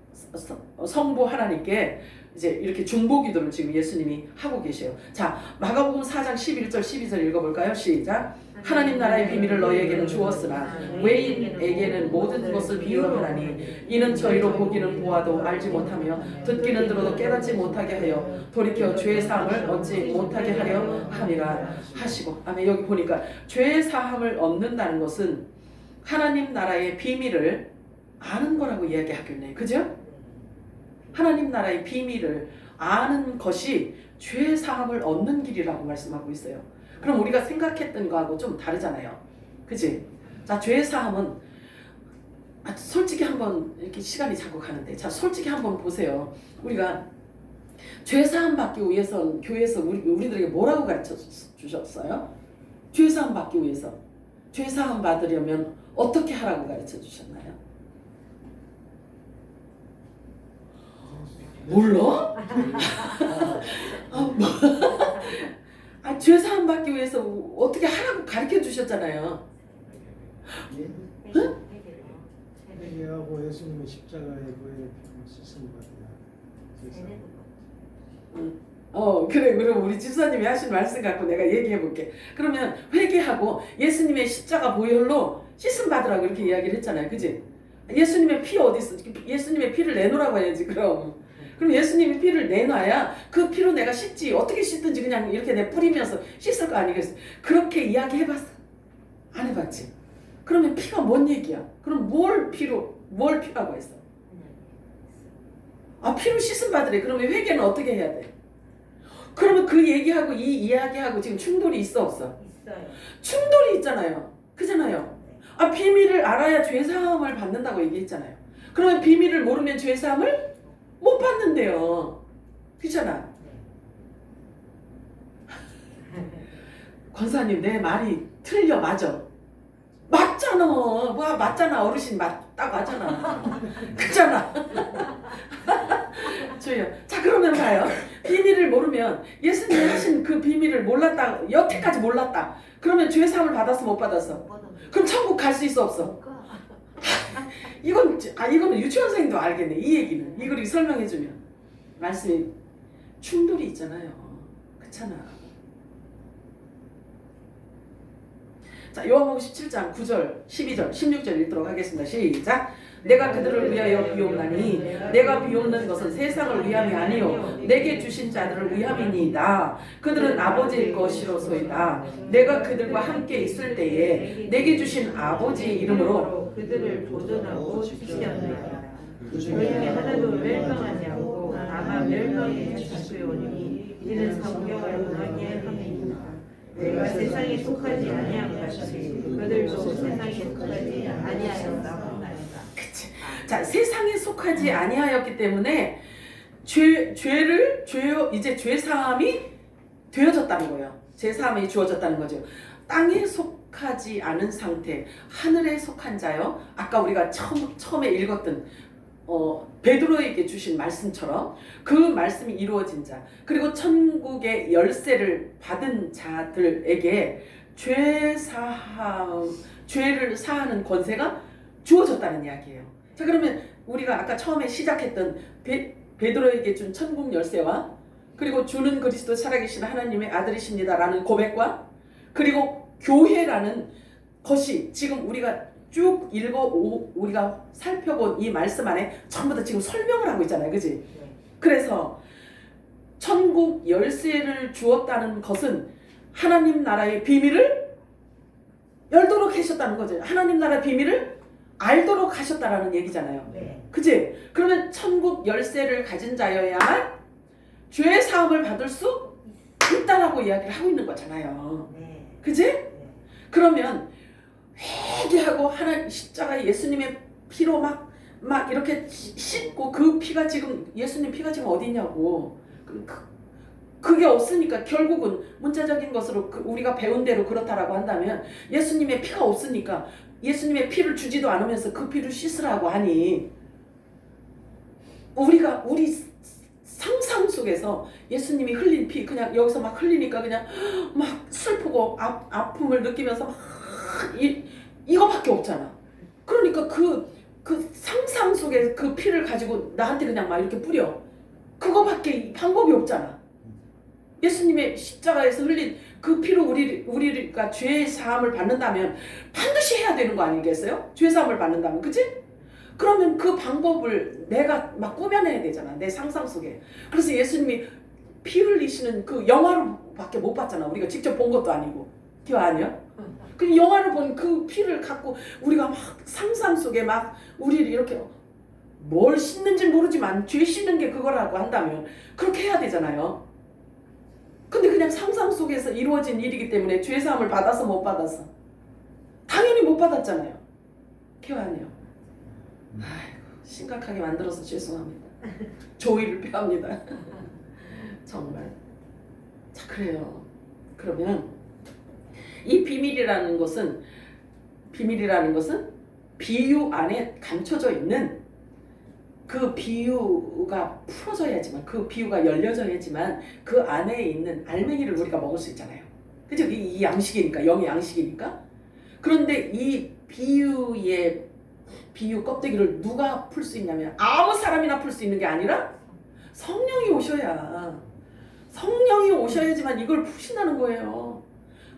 성부 하나님께 이제 이렇게 중보기도를 지금 예수님이 하고 계셔요. 자, 마가복음 4장 11절 12절 읽어볼까요? 시작. 하나님 나라의 비밀을 너희에게는 주었으나 외인에게는 모든 것을 비유하라니 이는 저희로 보기는 보아도 알지 못하며 듣기는 들어도 깨닫지 못하게 하여 돌이켜 죄의 사함을 얻지 못하게 하려 함이라 하시고. 아멘. 여기 보니까 죄의 사함을 얻는다는 것은 하나님 나라의 비밀을 아는 거라고 이야기하겠네. 그죠? 하나님 나라의 비밀을 아는 것이 죄의 사함을 얻는 길이라고 말씀하고 있어요. 그럼 우리가 생각했던 거하고 좀 다르잖아요. 그치? 자, 죄의 사함은 솔직히 한번 이렇게 시간이 자꾸 가는데, 자, 솔직히 한번 보세요. 우리가 죄 사함 받기 위해서 교회에서 우리들에게 뭐라고 가르쳐 주셨어요? 죄 사함 받기 위해서 죄 사함 받으려면 어떻게 하라고 가르쳐 주셨나요? 몰라? 죄 사함 받기 위해서 어떻게 하라고 가르쳐 주셨잖아요. 응? 회개하고 예수님의 십자가의 보혈의 피로 씻음 받으라. 그래. 그럼 우리 집사님이 하신 말씀 갖고 내가 얘기해 볼게. 그러면 회개하고 예수님의 십자가 보혈로 씻음 받으라고 이렇게 이야기를 했잖아요. 그지? 예수님의 피 어디 있어? 예수님의 피를 내놓으라고 해야지. 그럼 예수님이 피를 내놔야 그 피로 내가 씻지. 어떻게 씻든지 그냥 이렇게 내 뿌리면서 씻을 거 아니겠어? 그렇게 이야기해봤어? 안 해봤지? 그러면 피가 뭔 얘기야? 그럼 뭘 피라고 했어? 피로 씻음 받으래. 그러면 회개는 어떻게 해야 돼? 그러면 그 얘기하고 이 이야기하고 지금 충돌이 있어 없어? 있어요. 충돌이 있잖아요. 그잖아요. 비밀을 알아야 죄사함을 받는다고 얘기했잖아요. 그러면 비밀을 모르면 죄사함을 못 받는데요. 그렇잖아. 권사님 내 말이 틀려. 맞아. 맞잖아. 맞잖아. 어르신 딱 맞잖아. 그잖아. 줘요. 자, 그러면 봐요. 비밀을 모르면 예수님이 하신 그 비밀을 몰랐다. 여태까지 몰랐다. 그러면 죄사함을 받았어 못 받았어? 그럼 천국 갈 수 있어 없어? 이거는 유치원생도 알겠네. 이 얘기는 이걸 설명해주면 말씀이 충돌이 있잖아요. 그렇잖아. 자, 요한복음 17장 9절 12절 16절 읽도록 하겠습니다. 시작. 내가 그들을 위하여 비옵나니 내가 비옵는 것은 세상을 위함이 아니요 내게 주신 자들을 위함이니이다. 그들은 아버지일 것이로소이다. 내가 그들과 함께 있을 때에 내게 주신 아버지 이름으로 그들을 보존하고 지키었나이다. 그 중에 하나도 멸망하지 않고 다만 멸망에 자수요니 이는 성경을 응하게 함이니라. 내가 세상에 속하지 아니한 같이 그들도 세상에 속하지 아니하였다. 자, 세상에 속하지 아니하였기 때문에 이제 죄 사함이 되어졌다는 거예요. 죄 사함이 주어졌다는 거죠. 땅에 속하지 않은 상태, 하늘에 속한 자요. 아까 우리가 처음에 읽었던 베드로에게 주신 말씀처럼 그 말씀이 이루어진 자, 그리고 천국의 열쇠를 받은 자들에게 죄를 사하는 권세가 주어졌다는 이야기예요. 자, 그러면 우리가 아까 처음에 시작했던 베드로에게 준 천국 열쇠와 그리고 주는 그리스도 살아계신 하나님의 아들이십니다라는 고백과 그리고 교회라는 것이 지금 우리가 쭉 우리가 살펴본 이 말씀 안에 전부 다 지금 설명을 하고 있잖아요. 그지? 그래서 천국 열쇠를 주었다는 것은 하나님 나라의 비밀을 열도록 하셨다는 거죠. 하나님 나라의 비밀을 알도록 하셨다라는 얘기잖아요. 그치? 그러면 천국 열쇠를 가진 자여야만 죄의 사함을 받을 수 있다라고 이야기를 하고 있는 거잖아요. 그치? 그러면 회개하고 하나님 십자가에 예수님의 피로 막 이렇게 씻고 그 피가 지금 예수님 피가 지금 어디 있냐고. 그게 없으니까 결국은 문자적인 것으로 우리가 배운 대로 그렇다라고 한다면 예수님의 피가 없으니까 예수님의 피를 주지도 않으면서 그 피를 씻으라고 하니 우리 상상 속에서 예수님이 흘린 피 그냥 여기서 막 흘리니까 그냥 막 슬프고 아픔을 느끼면서 막 이거밖에 없잖아. 그러니까 그 상상 속에 그 피를 가지고 나한테 그냥 막 이렇게 뿌려. 그거 방법이 없잖아. 예수님의 십자가에서 흘린 그 피로 우리가 죄의 사함을 받는다면 반드시 해야 되는 거 아니겠어요? 죄 사함을 받는다면, 그치? 그러면 그 방법을 내가 막 꾸며내야 되잖아, 내 상상 속에. 그래서 예수님이 피 흘리시는 그 영화로밖에 못 봤잖아. 우리가 직접 본 것도 아니고. 기억 아니야? 그 영화를 본 그 피를 갖고 우리가 막 상상 속에 막 우리를 이렇게 뭘 씻는지 모르지만 죄 씻는 게 그거라고 한다면 그렇게 해야 되잖아요. 근데 그냥 상상 속에서 이루어진 일이기 때문에 죄 사함을 받아서 못 받았어. 당연히 못 받았잖아요. 기억 아니에요? 아이고, 심각하게 만들어서 죄송합니다. 조의를 표합니다. 정말. 자, 그래요. 그러면 이 비밀이라는 것은 비유 안에 감춰져 있는 그 비유가 풀어져야지만, 그 비유가 열려져야지만 그 안에 있는 알맹이를 우리가 먹을 수 있잖아요. 그죠? 이 양식이니까, 영의 양식이니까. 그런데 이 비유의 비유 껍데기를 누가 풀 수 있냐면 아무 사람이나 풀 수 있는 게 아니라 성령이 오셔야지만 이걸 푸신다는 거예요.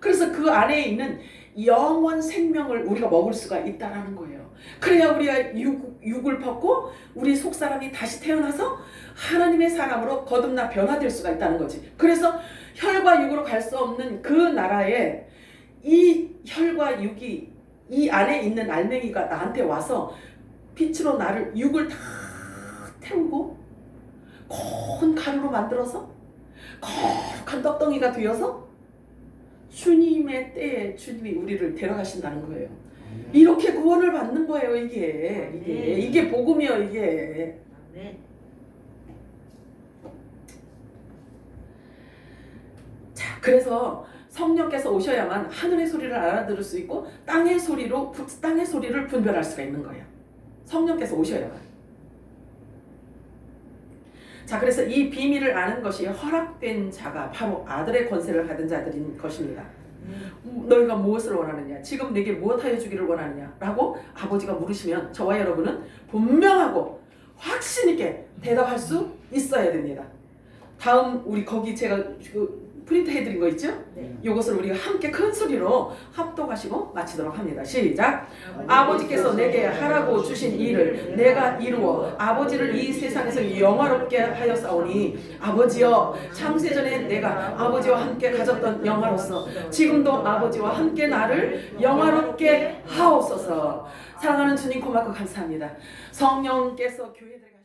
그래서 그 안에 있는 영원 생명을 우리가 먹을 수가 있다라는 거예요. 그래야 우리가 육을 벗고 우리 속사람이 다시 태어나서 하나님의 사람으로 거듭나 변화될 수가 있다는 거지. 그래서 혈과 육으로 갈 수 없는 그 나라에 이 혈과 육이, 이 안에 있는 알맹이가 나한테 와서 빛으로 나를, 육을 다 태우고 곤 가루로 만들어서 거룩한 떡덩이가 되어서 주님의 때에 주님이 우리를 데려가신다는 거예요. 이렇게 구원을 받는 거예요. 이게 복음이요. 이게. 자, 그래서 성령께서 오셔야만 하늘의 소리를 알아들을 수 있고 땅의 소리를 분별할 수가 있는 거예요. 성령께서 오셔야만. 자, 그래서 이 비밀을 아는 것이 허락된 자가 바로 아들의 권세를 받은 자들인 것입니다. 너희가 무엇을 원하느냐? 지금 내게 무엇하여 주기를 원하느냐? 라고 아버지가 물으시면 저와 여러분은 분명하고 확신 있게 대답할 수 있어야 됩니다. 다음 우리 거기 제가 프린트 해드린 거 있죠? 이것을 우리가 함께 큰 소리로 합독하시고 마치도록 합니다. 시작! 아버지께서 내게 하라고 주신 일을 내가 이루어 아버지를 이 세상에서 영화롭게 하였사오니 아버지여, 창세전에 내가 아버지와 함께 가졌던 영화로서 지금도 아버지와 함께 나를 영화롭게 하옵소서. 사랑하는 주님, 고맙고 감사합니다. 성령께서 교회들